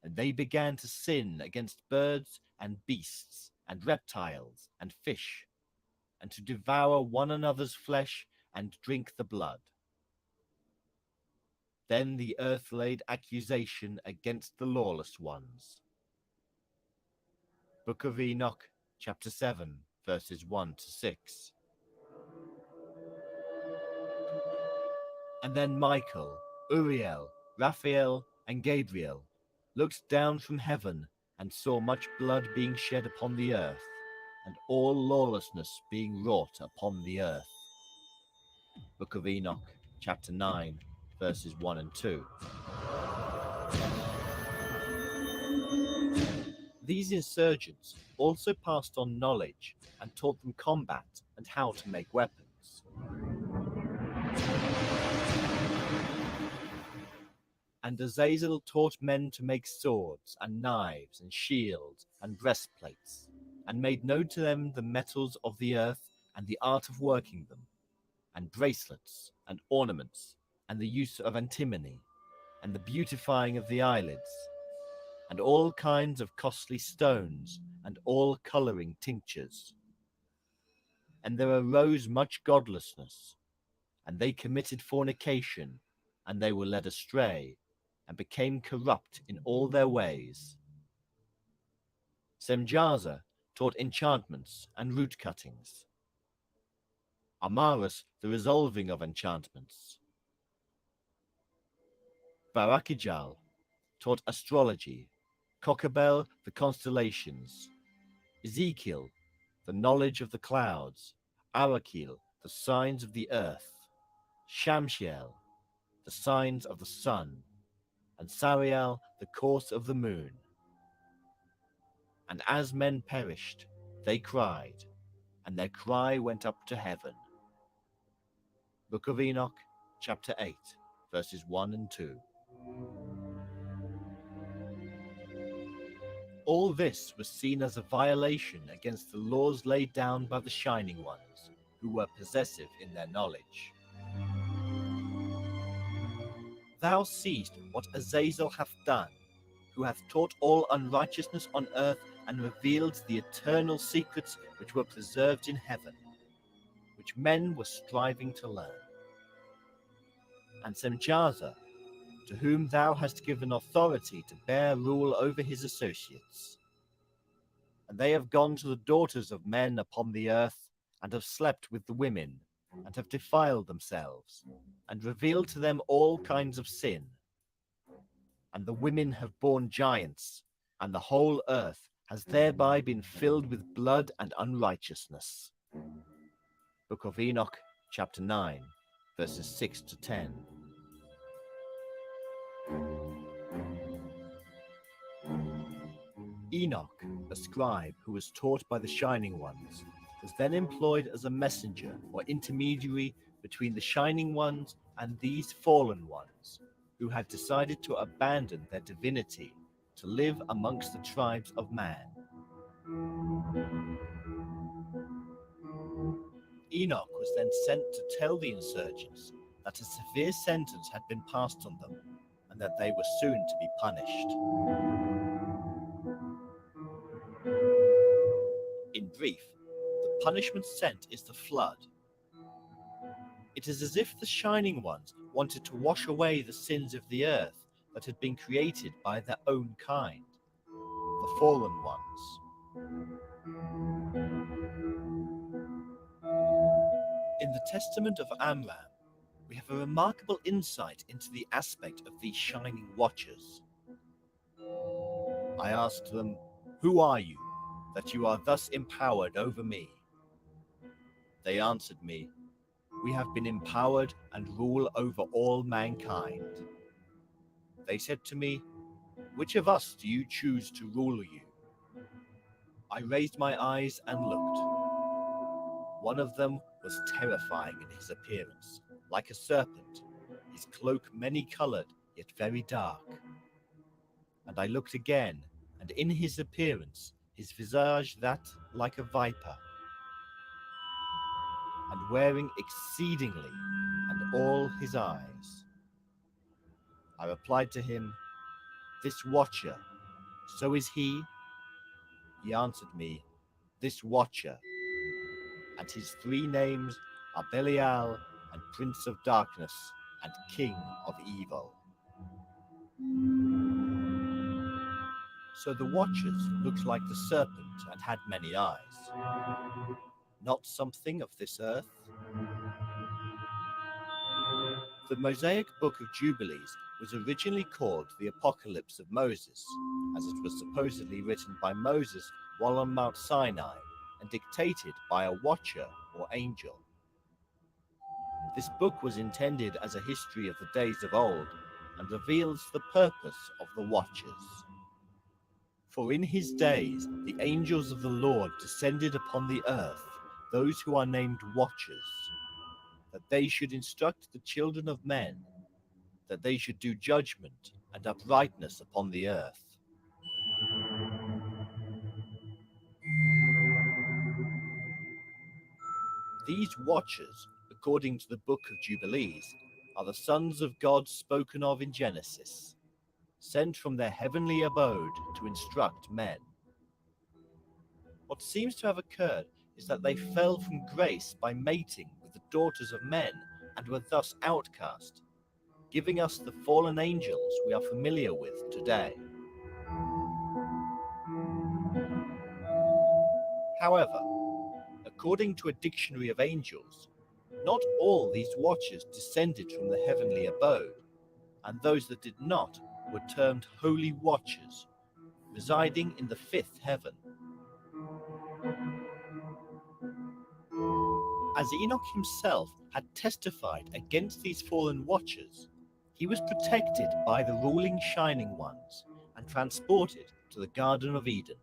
And they began to sin against birds and beasts and reptiles and fish, and to devour one another's flesh and drink the blood. Then the earth laid accusation against the lawless ones, Book of Enoch, chapter 7, verses 1 to 6. And then Michael, Uriel, Raphael, and Gabriel looked down from heaven and saw much blood being shed upon the earth, and all lawlessness being wrought upon the earth. Book of Enoch, chapter 9, verses 1 and 2. These insurgents also passed on knowledge and taught them combat and how to make weapons. And Azazel taught men to make swords and knives and shields and breastplates, and made known to them the metals of the earth and the art of working them, and bracelets and ornaments, and the use of antimony, and the beautifying of the eyelids, and all kinds of costly stones, and all colouring tinctures. And there arose much godlessness, and they committed fornication, and they were led astray, and became corrupt in all their ways. Semjaza taught enchantments and root cuttings. Amaras the resolving of enchantments. Barakijal taught astrology, Kokabel the constellations, Ezekiel the knowledge of the clouds, Arakil the signs of the earth, Shamshiel the signs of the sun, and Sariel the course of the moon. And as men perished, they cried, and their cry went up to heaven. Book of Enoch, chapter 8, verses 1 and 2. All this was seen as a violation against the laws laid down by the Shining Ones, who were possessive in their knowledge. Thou seest what Azazel hath done, who hath taught all unrighteousness on earth, and revealed the eternal secrets which were preserved in heaven, which men were striving to learn. And Semjaza, to whom thou hast given authority to bear rule over his associates. And they have gone to the daughters of men upon the earth, and have slept with the women, and have defiled themselves, and revealed to them all kinds of sin. And the women have borne giants, and the whole earth has thereby been filled with blood and unrighteousness. Book of Enoch, chapter 9, verses 6 to 10. Enoch, a scribe who was taught by the Shining Ones, was then employed as a messenger or intermediary between the Shining Ones and these fallen ones, who had decided to abandon their divinity to live amongst the tribes of man. Enoch was then sent to tell the insurgents that a severe sentence had been passed on them, and that they were soon to be punished. In brief, the punishment sent is the flood. It is as if the Shining Ones wanted to wash away the sins of the earth that had been created by their own kind, the fallen ones. In the Testament of Amram, we have a remarkable insight into the aspect of these Shining Watchers. I asked them, "Who are you, that you are thus empowered over me?" They answered me, "We have been empowered and rule over all mankind." They said to me, "Which of us do you choose to rule you?" I raised my eyes and looked. One of them was terrifying in his appearance, like a serpent, his cloak many-colored yet very dark. And I looked again, and in his appearance, his visage that like a viper, and wearing exceedingly, and all his eyes. I replied to him, "This watcher, so is he?" He answered me, "This watcher," and his three names are Belial, and Prince of Darkness, and King of Evil. So the watchers looked like the serpent and had many eyes. Not something of this earth? The Mosaic Book of Jubilees was originally called the Apocalypse of Moses, as it was supposedly written by Moses while on Mount Sinai and dictated by a watcher or angel. This book was intended as a history of the days of old and reveals the purpose of the watchers. For in his days the angels of the Lord descended upon the earth, those who are named watchers, that they should instruct the children of men, that they should do judgment and uprightness upon the earth. These watchers, according to the Book of Jubilees, are the sons of God spoken of in Genesis, sent from their heavenly abode to instruct men. What seems to have occurred is that they fell from grace by mating with the daughters of men and were thus outcast, giving us the fallen angels we are familiar with today. However, according to a dictionary of angels, not all these watchers descended from the heavenly abode, and those that did not were termed holy watchers, residing in the fifth heaven. As Enoch himself had testified against these fallen watchers, he was protected by the ruling Shining Ones and transported to the Garden of Eden.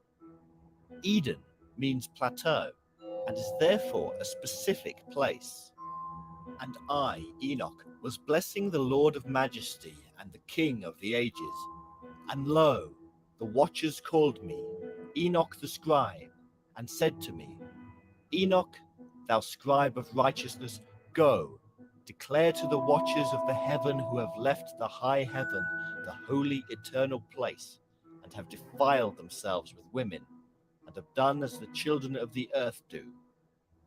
Eden means plateau and is therefore a specific place. And I, Enoch, was blessing the Lord of Majesty and the King of the ages. And lo, the watchers called me, Enoch the scribe, and said to me, Enoch, thou scribe of righteousness, go, declare to the watchers of the heaven who have left the high heaven, the holy eternal place, and have defiled themselves with women, and have done as the children of the earth do,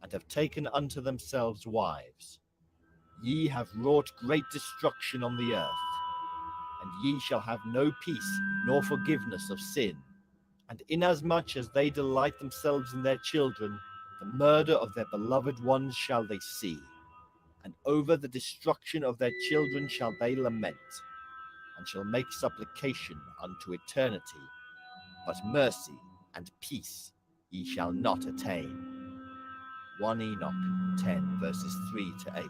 and have taken unto themselves wives. Ye have wrought great destruction on the earth, and ye shall have no peace nor forgiveness of sin. And inasmuch as they delight themselves in their children, the murder of their beloved ones shall they see, and over the destruction of their children shall they lament, and shall make supplication unto eternity. But mercy and peace ye shall not attain. 1 Enoch 10 verses 3 to 8.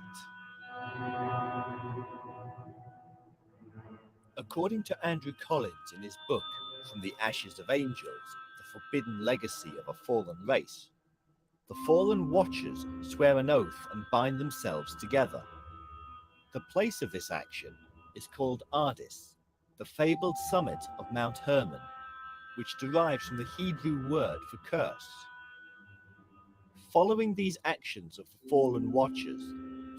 According to Andrew Collins in his book, From the Ashes of Angels, The Forbidden Legacy of a Fallen Race, the fallen watchers swear an oath and bind themselves together. The place of this action is called Ardis, the fabled summit of Mount Hermon, which derives from the Hebrew word for curse. Following these actions of the fallen watchers,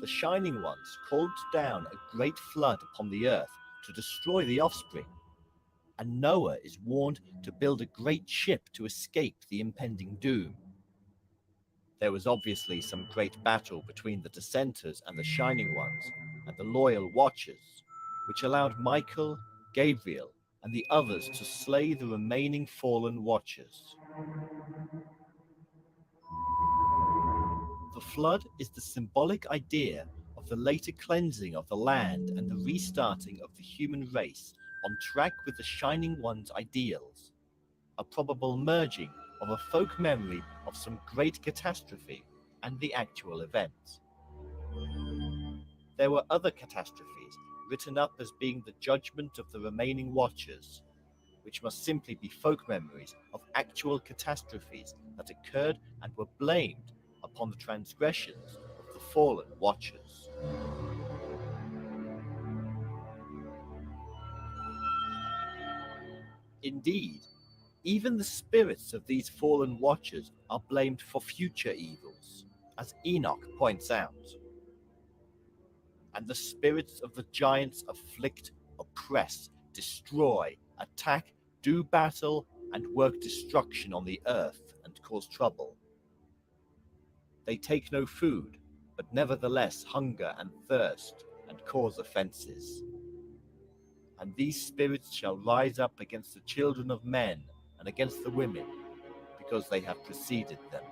the Shining Ones called down a great flood upon the earth to destroy the offspring, and Noah is warned to build a great ship to escape the impending doom. There was obviously some great battle between the dissenters and the Shining Ones and the loyal watchers, which allowed Michael, Gabriel, and the others to slay the remaining fallen watchers. The flood is the symbolic idea of the later cleansing of the land and the restarting of the human race on track with the Shining One's ideals, a probable merging of a folk memory of some great catastrophe and the actual event. There were other catastrophes written up as being the judgment of the remaining watchers, which must simply be folk memories of actual catastrophes that occurred and were blamed upon the transgressions of the fallen watchers. Indeed, even the spirits of these fallen watchers are blamed for future evils, as Enoch points out. And the spirits of the giants afflict, oppress, destroy, attack, do battle, and work destruction on the earth and cause trouble. They take no food, but nevertheless hunger and thirst, and cause offenses. and these spirits shall rise up against the children of men and against the women, because they have preceded them.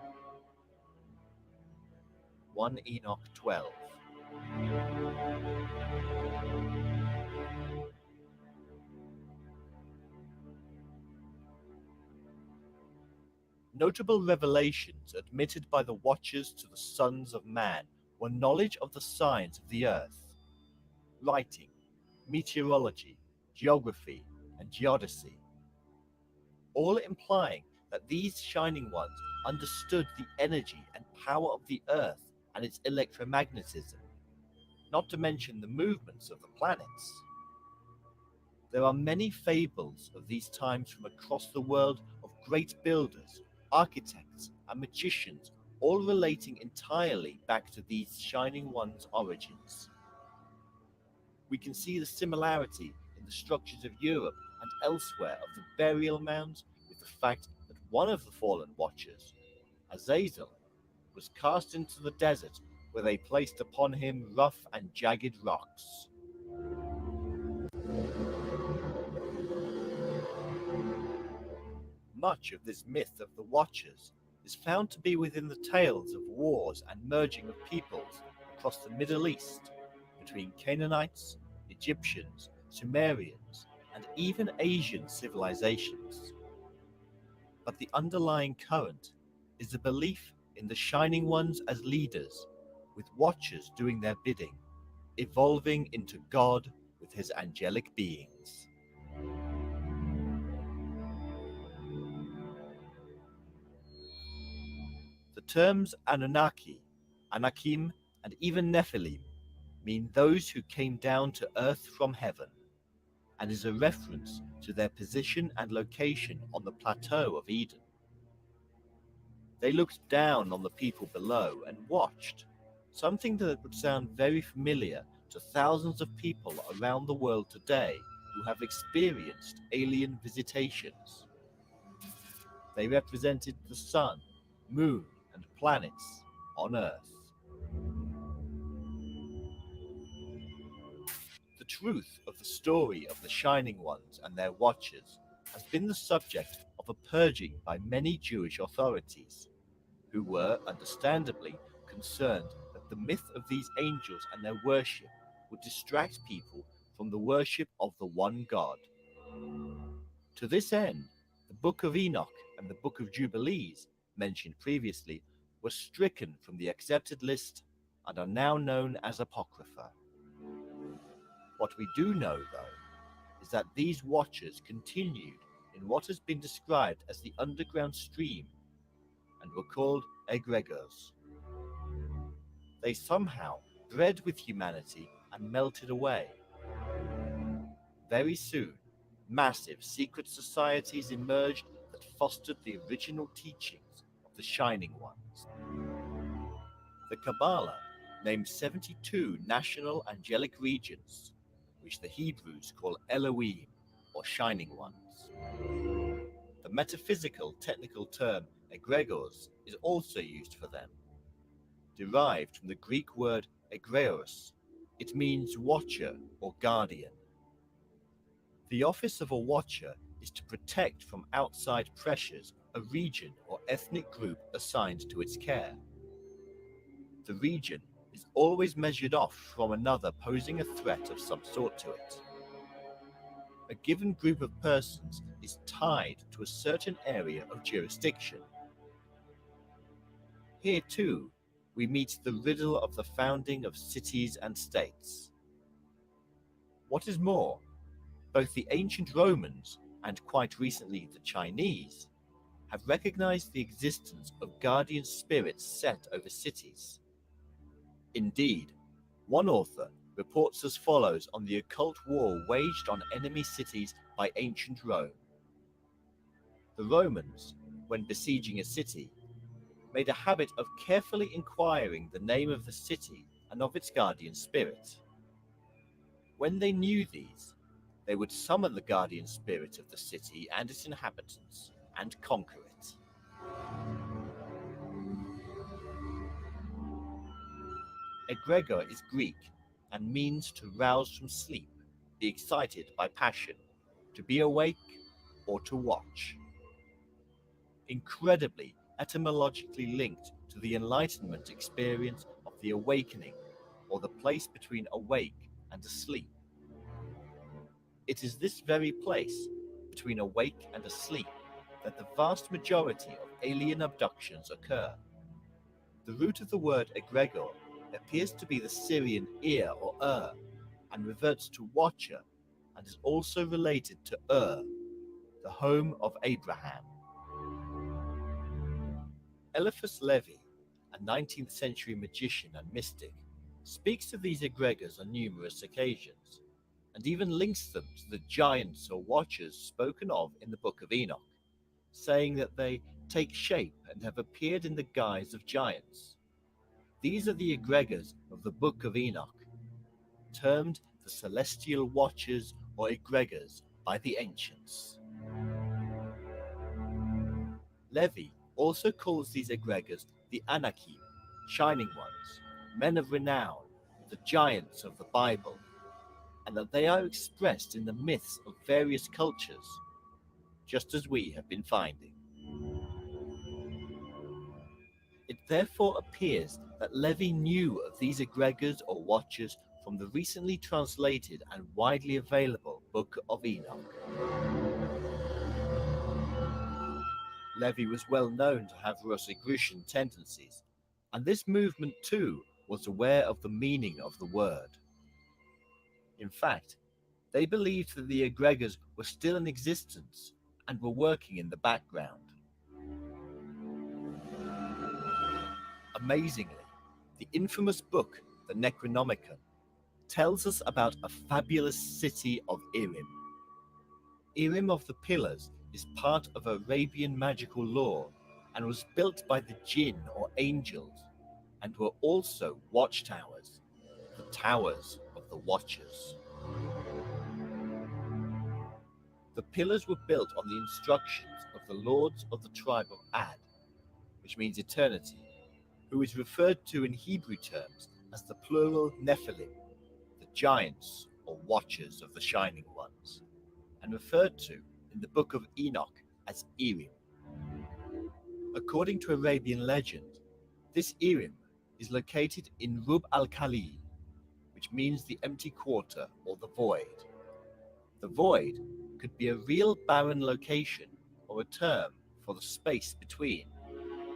1 Enoch 12. Notable revelations admitted by the Watchers to the sons of man were knowledge of the signs of the earth, writing, meteorology, geography, and geodesy, all implying that these shining ones understood the energy and power of the earth and its electromagnetism, not to mention the movements of the planets. There are many fables of these times from across the world of great builders, architects, and magicians, all relating entirely back to these shining ones' origins. We can see the similarity in the structures of Europe and elsewhere of the burial mounds with the fact that one of the fallen watchers, Azazel, was cast into the desert where they placed upon him rough and jagged rocks. Much of this myth of the Watchers is found to be within the tales of wars and merging of peoples across the Middle East, between Canaanites, Egyptians, Sumerians, and even Asian civilizations. But the underlying current is the belief in the Shining Ones as leaders, with Watchers doing their bidding, evolving into God with his angelic beings. The terms Anunnaki, Anakim, and even Nephilim mean those who came down to earth from heaven, and is a reference to their position and location on the plateau of Eden. They looked down on the people below and watched, something that would sound very familiar to thousands of people around the world today who have experienced alien visitations. They represented the sun, moon, and planets on Earth. The truth of the story of the Shining Ones and their Watchers has been the subject of a purging by many Jewish authorities, who were understandably concerned that the myth of these angels and their worship would distract people from the worship of the one God. To this end, the Book of Enoch and the Book of Jubilees, mentioned previously, were stricken from the accepted list and are now known as Apocrypha. What we do know, though, is that these Watchers continued in what has been described as the underground stream and were called egregores. They somehow bred with humanity and melted away. Very soon, massive secret societies emerged that fostered the original teachings of the Shining Ones. The Kabbalah named 72 national angelic regions, which the Hebrews call Elohim, or Shining Ones. The metaphysical technical term egregores is also used for them. Derived from the Greek word egreos, it means watcher or guardian. The office of a watcher is to protect from outside pressures a region or ethnic group assigned to its care. The region is always measured off from another posing a threat of some sort to it. A given group of persons is tied to a certain area of jurisdiction. Here too, we meet the riddle of the founding of cities and states. What is more, both the ancient Romans and quite recently the Chinese have recognized the existence of guardian spirits set over cities. Indeed, one author reports as follows on the occult war waged on enemy cities by ancient Rome. The Romans, when besieging a city, made a habit of carefully inquiring the name of the city and of its guardian spirit. When they knew these, they would summon the guardian spirit of the city and its inhabitants and conquer it. Egregor is Greek and means to rouse from sleep, be excited by passion, to be awake, or to watch. Incredibly etymologically linked to the Enlightenment experience of the awakening, or the place between awake and asleep. It is this very place, between awake and asleep, that the vast majority of alien abductions occur. The root of the word egregor appears to be the Syrian ear or and reverts to watcher, and is also related to the home of Abraham. Eliphas Levi, a 19th century magician and mystic, speaks of these egregors on numerous occasions, and even links them to the giants or watchers spoken of in the Book of Enoch, saying that they take shape and have appeared in the guise of giants. These are the egregors of the Book of Enoch, termed the celestial watchers or egregors by the ancients. Levi also calls these egregors the Anakim, shining ones, men of renown, the giants of the Bible, and that they are expressed in the myths of various cultures, just as we have been finding. It therefore appears that Levi knew of these egregors or watchers from the recently translated and widely available Book of Enoch. Levi was well known to have Rosicrucian tendencies, and this movement too was aware of the meaning of the word. In fact, they believed that the egregors were still in existence and were working in the background. Amazingly, the infamous book, the Necronomicon, tells us about a fabulous city of Irim. Irim of the Pillars is part of Arabian magical lore and was built by the jinn or angels, and were also watchtowers, the towers of the watchers. The pillars were built on the instructions of the lords of the tribe of Ad, which means eternity, who is referred to in Hebrew terms as the plural Nephilim, the giants or watchers of the Shining Ones, and referred to in the Book of Enoch as Irim. According to Arabian legend, this Irim is located in Rub al-Khali, which means the empty quarter or the void. The void could be a real barren location or a term for the space between.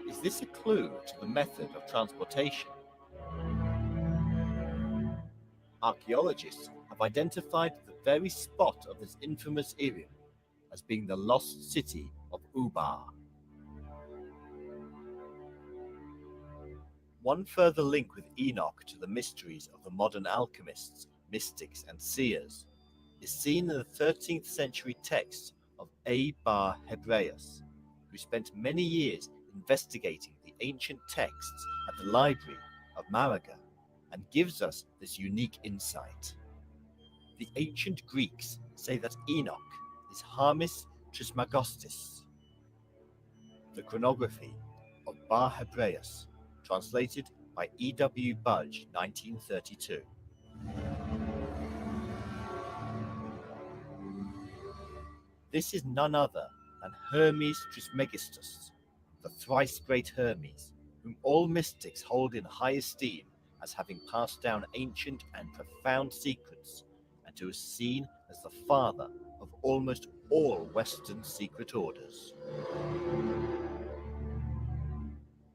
Is this a clue to the method of transportation? Archaeologists have identified the very spot of this infamous Irim as being the lost city of Ubar. One further link with Enoch to the mysteries of the modern alchemists, mystics, and seers is seen in the 13th century text of A. Bar Hebraeus, who spent many years investigating the ancient texts at the Library of Malaga, and gives us this unique insight. The ancient Greeks say that Enoch is Hermes Trismegistus. The chronography of Bar Hebraeus, translated by E. W. Budge, 1932. This is none other than Hermes Trismegistus, the thrice great Hermes, whom all mystics hold in high esteem as having passed down ancient and profound secrets, and who is seen as the father of almost all Western secret orders.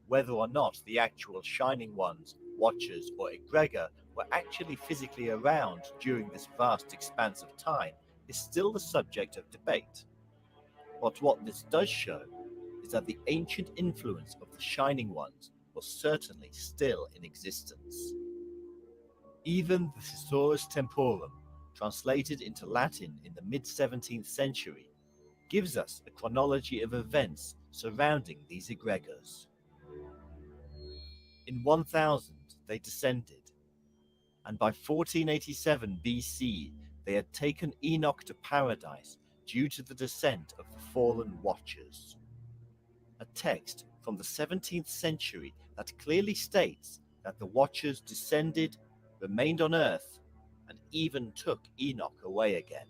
Whether or not the actual Shining Ones, Watchers, or Egregor were actually physically around during this vast expanse of time is still the subject of debate. But what this does show is that the ancient influence of the Shining Ones was certainly still in existence. Even the Thesaurus Temporum, translated into Latin in the mid-17th century, gives us a chronology of events surrounding these egregors. In 1000 they descended, and by 1487 BC they had taken Enoch to paradise due to the descent of the fallen Watchers. A text from the 17th century that clearly states that the Watchers descended, remained on earth, and even took Enoch away again.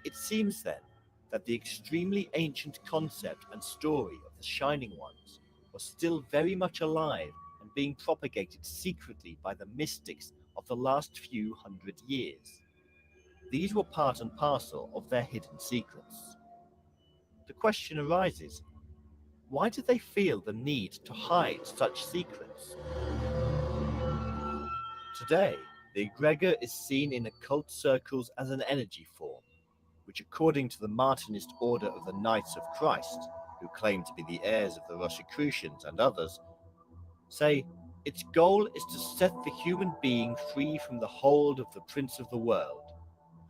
It seems then that the extremely ancient concept and story of the Shining Ones was still very much alive and being propagated secretly by the mystics of the last few hundred years. These were part and parcel of their hidden secrets. The question arises, why did they feel the need to hide such secrets? Today, the egregor is seen in occult circles as an energy form, which according to the Martinist Order of the Knights of Christ, who claim to be the heirs of the Rosicrucians and others, say its goal is to set the human being free from the hold of the Prince of the World,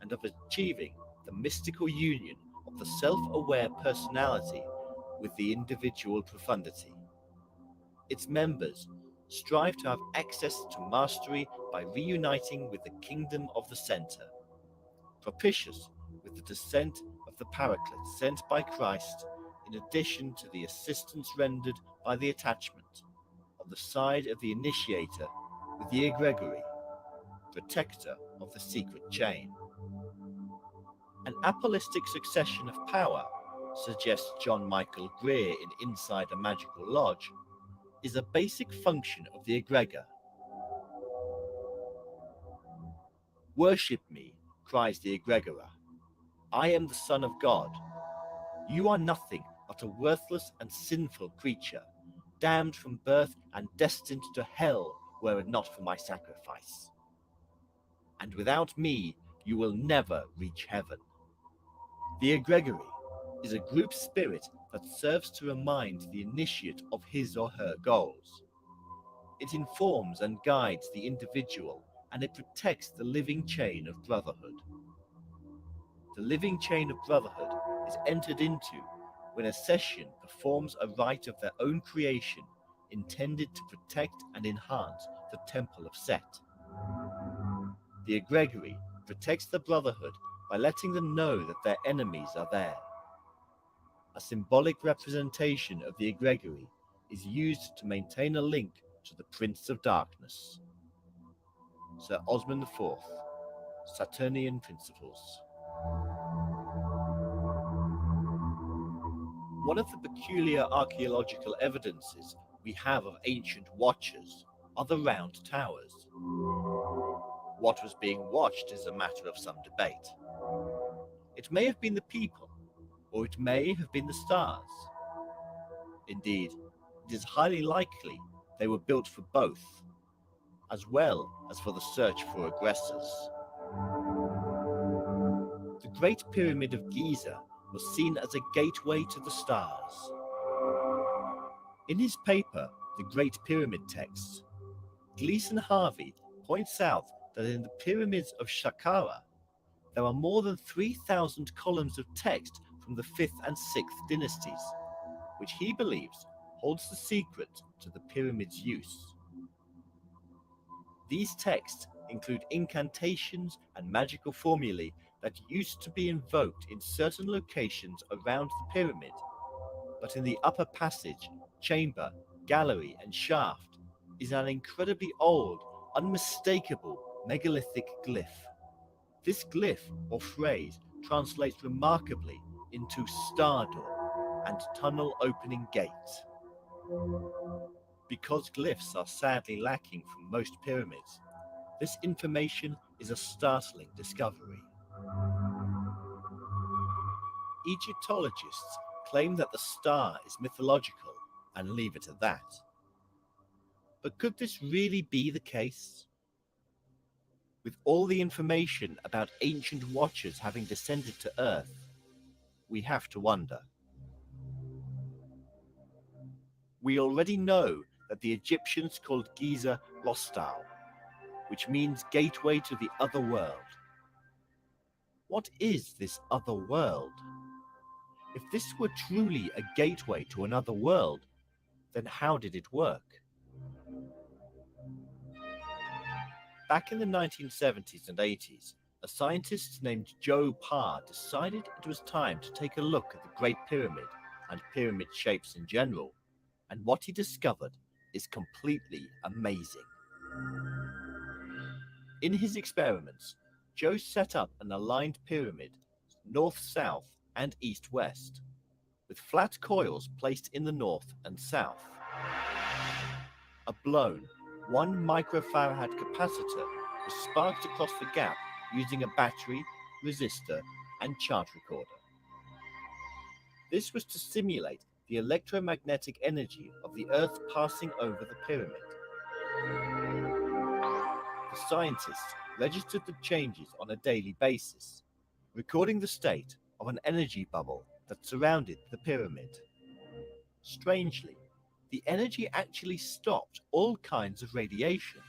and of achieving the mystical union of the self-aware personality with the individual profundity. Its members strive to have access to mastery by reuniting with the kingdom of the center, propitious with the descent of the Paraclete sent by Christ, in addition to the assistance rendered by the attachment on the side of the initiator with the egregory, protector of the secret chain. An apostolic succession of power, suggests John Michael Greer in Inside a Magical Lodge, is a basic function of the egregor. Worship me, cries the egregora. I am the Son of God. You are nothing but a worthless and sinful creature, damned from birth and destined to hell were it not for my sacrifice. And without me, you will never reach heaven. The egregory is a group spirit that serves to remind the initiate of his or her goals. It informs and guides the individual, and it protects the living chain of brotherhood. The living chain of brotherhood is entered into when a session performs a rite of their own creation intended to protect and enhance the temple of Set. The egregory protects the brotherhood by letting them know that their enemies are there. A symbolic representation of the egregory is used to maintain a link to the Prince of Darkness. Sir Osmond IV, Saturnian Principles. One of the peculiar archaeological evidences we have of ancient watchers are the round towers. What was being watched is a matter of some debate. It may have been the people, or it may have been the stars. Indeed, it is highly likely they were built for both, as well as for the search for aggressors. The Great Pyramid of Giza was seen as a gateway to the stars. In his paper, The Great Pyramid Texts, Gleason Harvey points out that in the pyramids of Saqqara, there are more than 3,000 columns of text from the 5th and 6th dynasties, which he believes holds the secret to the pyramid's use. These texts include incantations and magical formulae that used to be invoked in certain locations around the pyramid, but in the upper passage, chamber, gallery, and shaft is an incredibly old, unmistakable megalithic glyph. This glyph or phrase translates remarkably into star door and tunnel opening gate. Because glyphs are sadly lacking from most pyramids, this information is a startling discovery. Egyptologists claim that the star is mythological and leave it at that. But could this really be the case? With all the information about ancient watchers having descended to Earth, we have to wonder. We already know that the Egyptians called Giza Lostal, which means gateway to the other world. What is this other world? If this were truly a gateway to another world, then how did it work? Back in the 1970s and 80s, a scientist named Joe Parr decided it was time to take a look at the Great Pyramid and pyramid shapes in general, and what he discovered is completely amazing. In his experiments, Joe set up an aligned pyramid, north-south and east-west, with flat coils placed in the north and south. A blown 1 microfarad capacitor was sparked across the gap using a battery, resistor, and chart recorder. This was to simulate the electromagnetic energy of the Earth passing over the pyramid. The scientists registered the changes on a daily basis, recording the state of an energy bubble that surrounded the pyramid. Strangely, the energy actually stopped all kinds of radiation,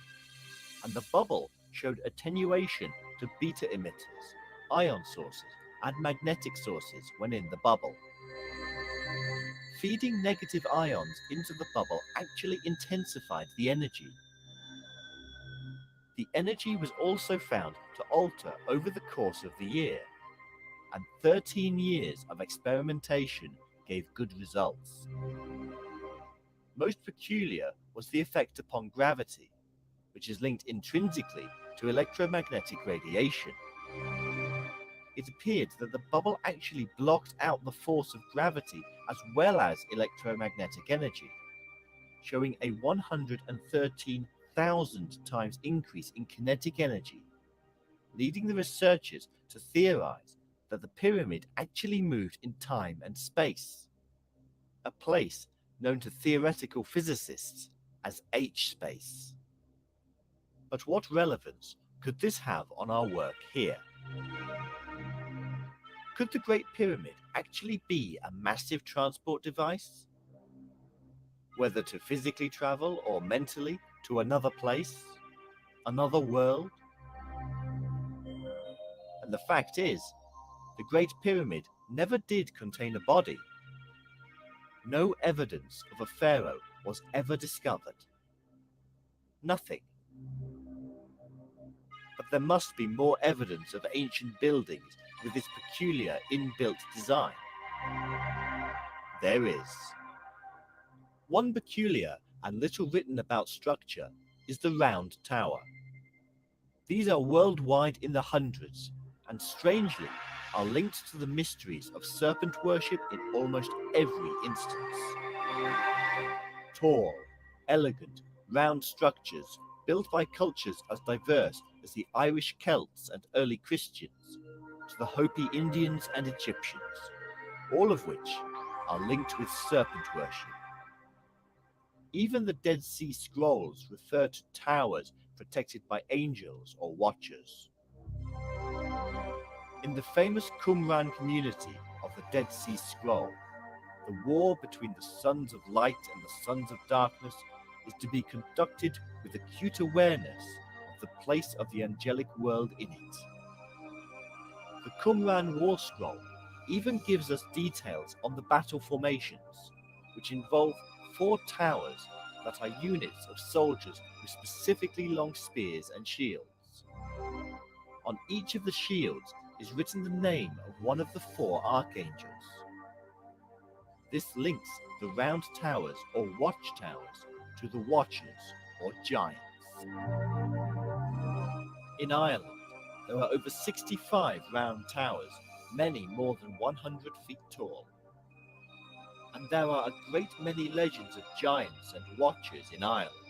and the bubble showed attenuation to beta emitters, ion sources, and magnetic sources when in the bubble. Feeding negative ions into the bubble actually intensified the energy. The energy was also found to alter over the course of the year, and 13 years of experimentation gave good results. Most peculiar was the effect upon gravity, which is linked intrinsically to electromagnetic radiation. It appeared that the bubble actually blocked out the force of gravity as well as electromagnetic energy, showing a 113,000 times increase in kinetic energy, leading the researchers to theorize that the pyramid actually moved in time and space, a place known to theoretical physicists as H-space. But what relevance could this have on our work here? Could the Great Pyramid actually be a massive transport device? Whether to physically travel or mentally to another place, another world? And the fact is, the Great Pyramid never did contain a body. No evidence of a pharaoh was ever discovered. Nothing. But there must be more evidence of ancient buildings with this peculiar inbuilt design. There is. One peculiar and little written about structure is the round tower. These are worldwide in the hundreds, and strangely are linked to the mysteries of serpent worship in almost every instance. Tall, elegant, round structures built by cultures as diverse as the Irish Celts and early Christians, to the Hopi Indians and Egyptians, all of which are linked with serpent worship. Even the Dead Sea Scrolls refer to towers protected by angels or watchers. In the famous Qumran community of the Dead Sea Scroll, the war between the sons of light and the sons of darkness is to be conducted with acute awareness of the place of the angelic world in it. The Qumran War Scroll even gives us details on the battle formations, which involve 4 towers that are units of soldiers with specifically long spears and shields. On each of the shields is written the name of one of the 4 archangels. This links the round towers or watchtowers to the watchers or giants. In Ireland, there are over 65 round towers, many more than 100 feet tall. And there are a great many legends of giants and watchers in Ireland.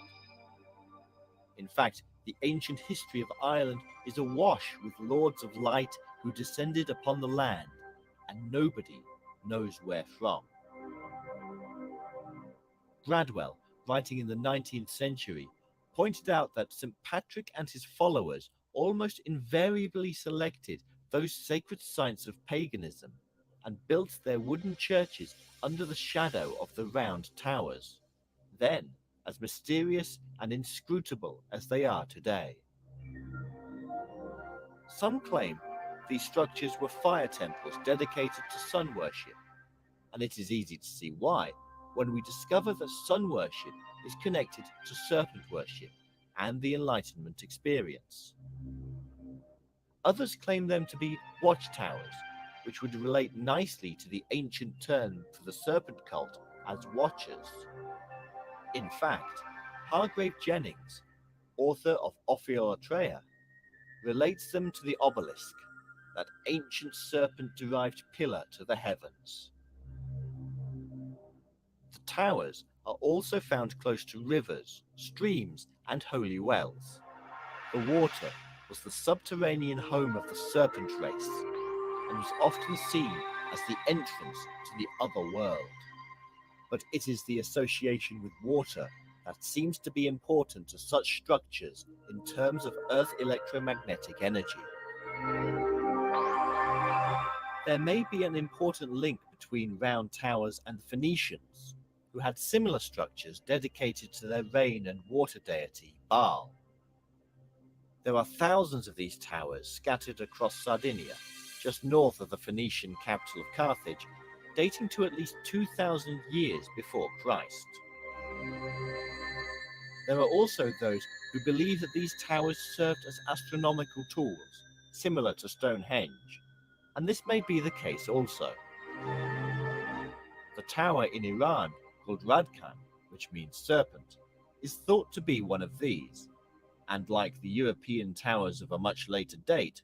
In fact, the ancient history of Ireland is awash with lords of light who descended upon the land, and nobody knows where from. Gradwell, writing in the 19th century, pointed out that St. Patrick and his followers almost invariably selected those sacred sites of paganism and built their wooden churches under the shadow of the round towers, then as mysterious and inscrutable as they are today. Some claim these structures were fire temples dedicated to sun worship, and it is easy to see why when we discover that sun worship is connected to serpent worship and the Enlightenment experience. Others claim them to be watchtowers, which would relate nicely to the ancient term for the serpent cult as watchers. In fact, Hargrave Jennings, author of Ophiolatreia, relates them to the obelisk, that ancient serpent-derived pillar to the heavens. The towers are also found close to rivers, streams, and holy wells. The water was the subterranean home of the serpent race, and was often seen as the entrance to the other world. But it is the association with water that seems to be important to such structures in terms of Earth electromagnetic energy. There may be an important link between round towers and the Phoenicians, who had similar structures dedicated to their rain and water deity, Baal. There are thousands of these towers scattered across Sardinia, just north of the Phoenician capital of Carthage, dating to at least 2,000 years before Christ. There are also those who believe that these towers served as astronomical tools, similar to Stonehenge, and this may be the case also. The tower in Iran, called Radkan, which means serpent, is thought to be one of these, and like the European towers of a much later date,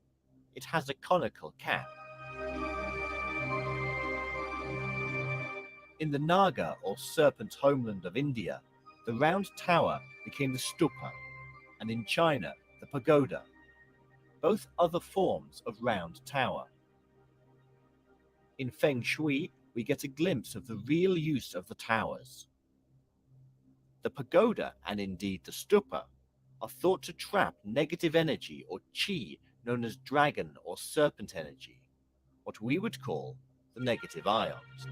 it has a conical cap. In the Naga or serpent homeland of India, the round tower became the stupa, and in China, the pagoda, both other forms of round tower. In Feng Shui, we get a glimpse of the real use of the towers. The pagoda, and indeed the stupa, are thought to trap negative energy or chi known as dragon or serpent energy, what we would call the negative ions.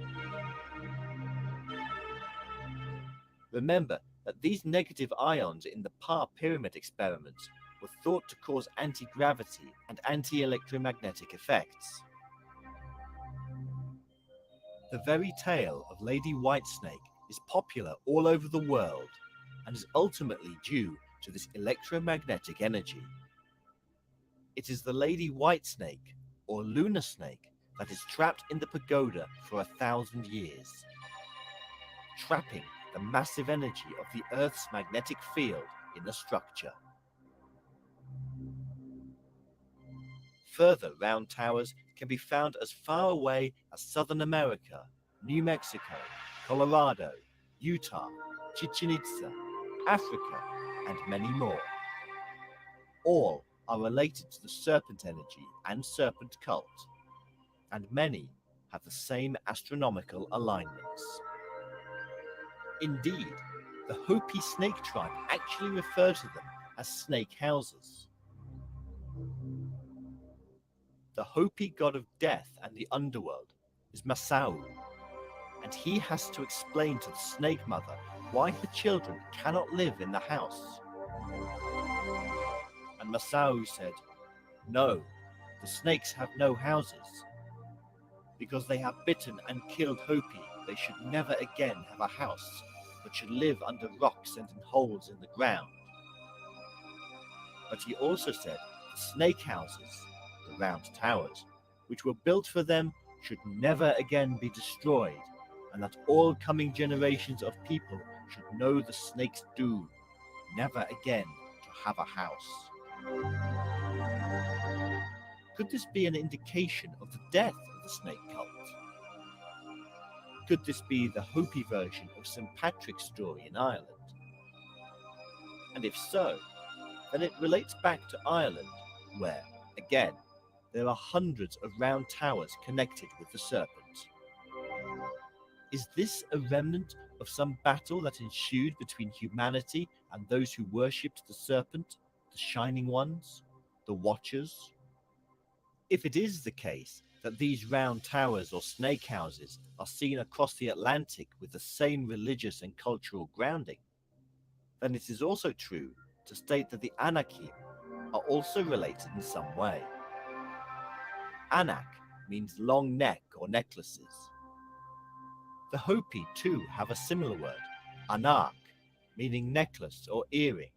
Remember that these negative ions in the Parr pyramid experiments were thought to cause anti-gravity and anti-electromagnetic effects. The very tale of Lady Whitesnake is popular all over the world and is ultimately due to this electromagnetic energy. It is the Lady Whitesnake, or lunar snake, that is trapped in the pagoda for 1,000 years, trapping the massive energy of the Earth's magnetic field in the structure. Further round towers can be found as far away as Southern America, New Mexico, Colorado, Utah, Chichen Itza, Africa, and many more. All are related to the serpent energy and serpent cult, and many have the same astronomical alignments. Indeed, the Hopi snake tribe actually refer to them as snake houses. The Hopi god of death and the underworld is Masau, and he has to explain to the snake mother why her children cannot live in the house. And Masau said, "No, the snakes have no houses. Because they have bitten and killed Hopi, they should never again have a house, but should live under rocks and in holes in the ground." But he also said the snake houses, the round towers, which were built for them, should never again be destroyed, and that all coming generations of people should know the snake's doom, never again to have a house. Could this be an indication of the death of the snake cult? Could this be the Hopi version of St. Patrick's story in Ireland? And if so, then it relates back to Ireland, where, again, there are hundreds of round towers connected with the serpent. Is this a remnant of some battle that ensued between humanity and those who worshipped the serpent, the Shining Ones, the Watchers? If it is the case that these round towers or snake houses are seen across the Atlantic with the same religious and cultural grounding, then it is also true to state that the Anakim are also related in some way. Anak means long neck or necklaces. The Hopi too have a similar word, anak, meaning necklace or earring.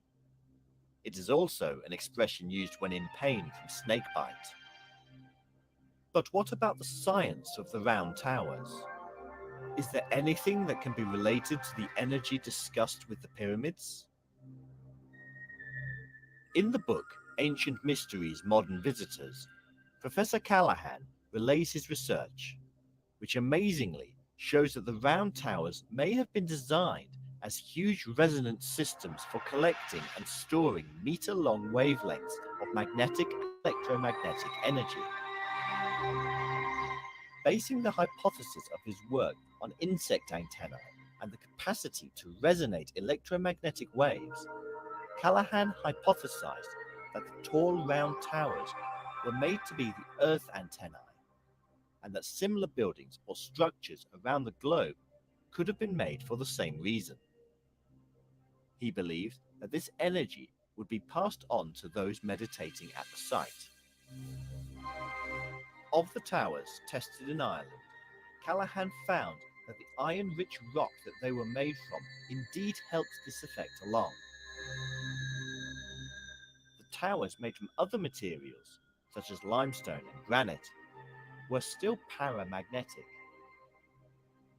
It is also an expression used when in pain from snakebite. But what about the science of the round towers? Is there anything that can be related to the energy discussed with the pyramids? In the book Ancient Mysteries Modern Visitors, Professor Callahan relays his research, which amazingly shows that the round towers may have been designed as huge resonance systems for collecting and storing meter-long wavelengths of magnetic and electromagnetic energy. Basing the hypothesis of his work on insect antennae and the capacity to resonate electromagnetic waves, Callahan hypothesized that the tall round towers were made to be the Earth antennae, and that similar buildings or structures around the globe could have been made for the same reason. He believed that this energy would be passed on to those meditating at the site. Of the towers tested in Ireland, Callahan found that the iron-rich rock that they were made from indeed helped this effect along. The towers made from other materials, such as limestone and granite, were still paramagnetic.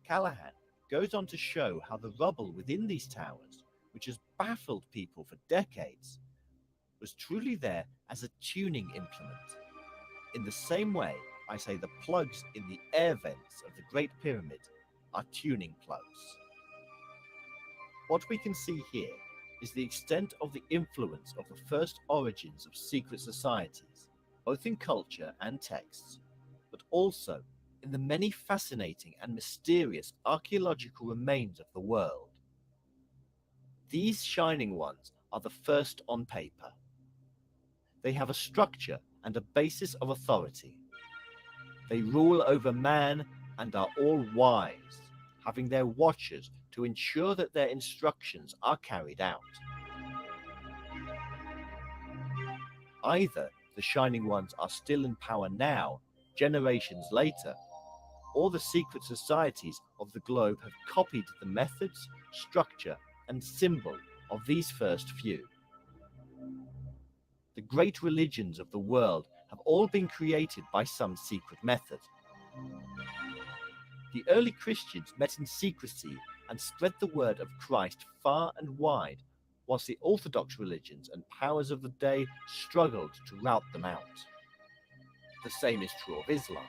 Callahan goes on to show how the rubble within these towers, which has baffled people for decades, was truly there as a tuning implement. In the same way, I say the plugs in the air vents of the Great Pyramid are tuning plugs. What we can see here is the extent of the influence of the first origins of secret societies, both in culture and texts, but also in the many fascinating and mysterious archaeological remains of the world. These shining ones are the first on paper. They have a structure and a basis of authority. They rule over man and are all wise, having their watchers to ensure that their instructions are carried out. Either the Shining Ones are still in power now, generations later, or the secret societies of the globe have copied the methods, structure, and symbol of these first few. The great religions of the world have all been created by some secret method. The early Christians met in secrecy and spread the word of Christ far and wide, whilst the Orthodox religions and powers of the day struggled to rout them out. The same is true of Islam.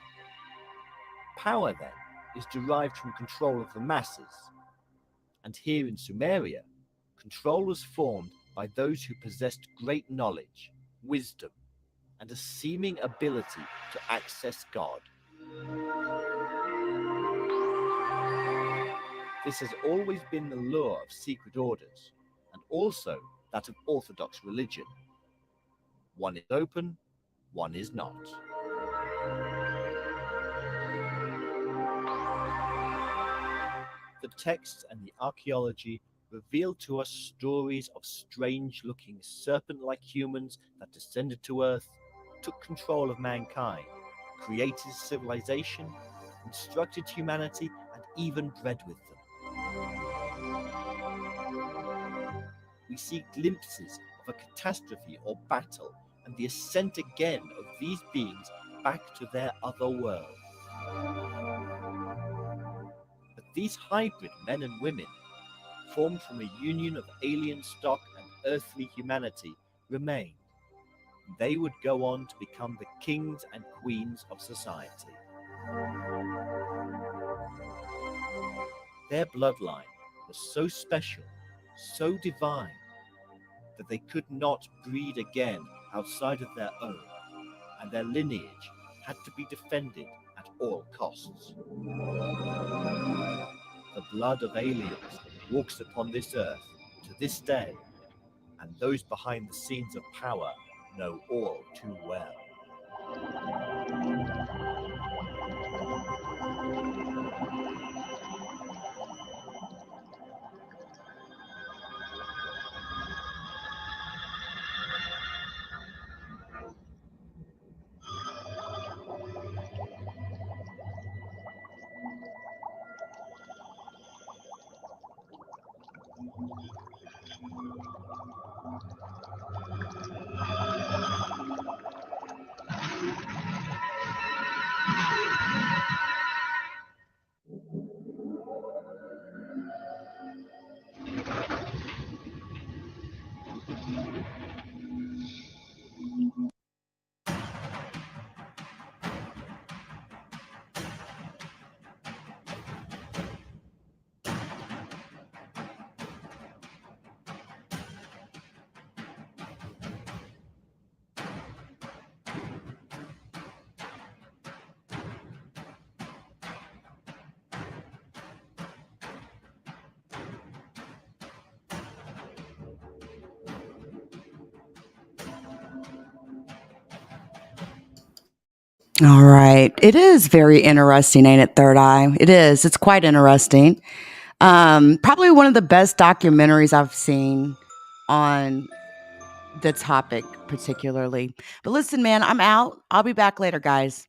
Power, then, is derived from control of the masses, and here in Sumeria, control was formed by those who possessed great knowledge, wisdom, and a seeming ability to access God. This has always been the lure of secret orders, and also that of Orthodox religion. One is open, one is not. The texts and the archaeology reveal to us stories of strange-looking serpent-like humans that descended to Earth, took control of mankind, created civilization, instructed humanity, and even bred with them. We see glimpses of a catastrophe or battle and the ascent again of these beings back to their other world. But these hybrid men and women, formed from a union of alien stock and earthly humanity, remained. They would go on to become the kings and queens of society. Their bloodline was so special, so divine, that they could not breed again outside of their own, and their lineage had to be defended at all costs. The blood of aliens walks upon this earth to this day, and those behind the scenes of power know all too well. All right. It is very interesting, ain't it, Third Eye? It is. It's quite interesting. Probably one of the best documentaries I've seen on the topic, particularly. But listen, man, I'm out. I'll be back later, guys.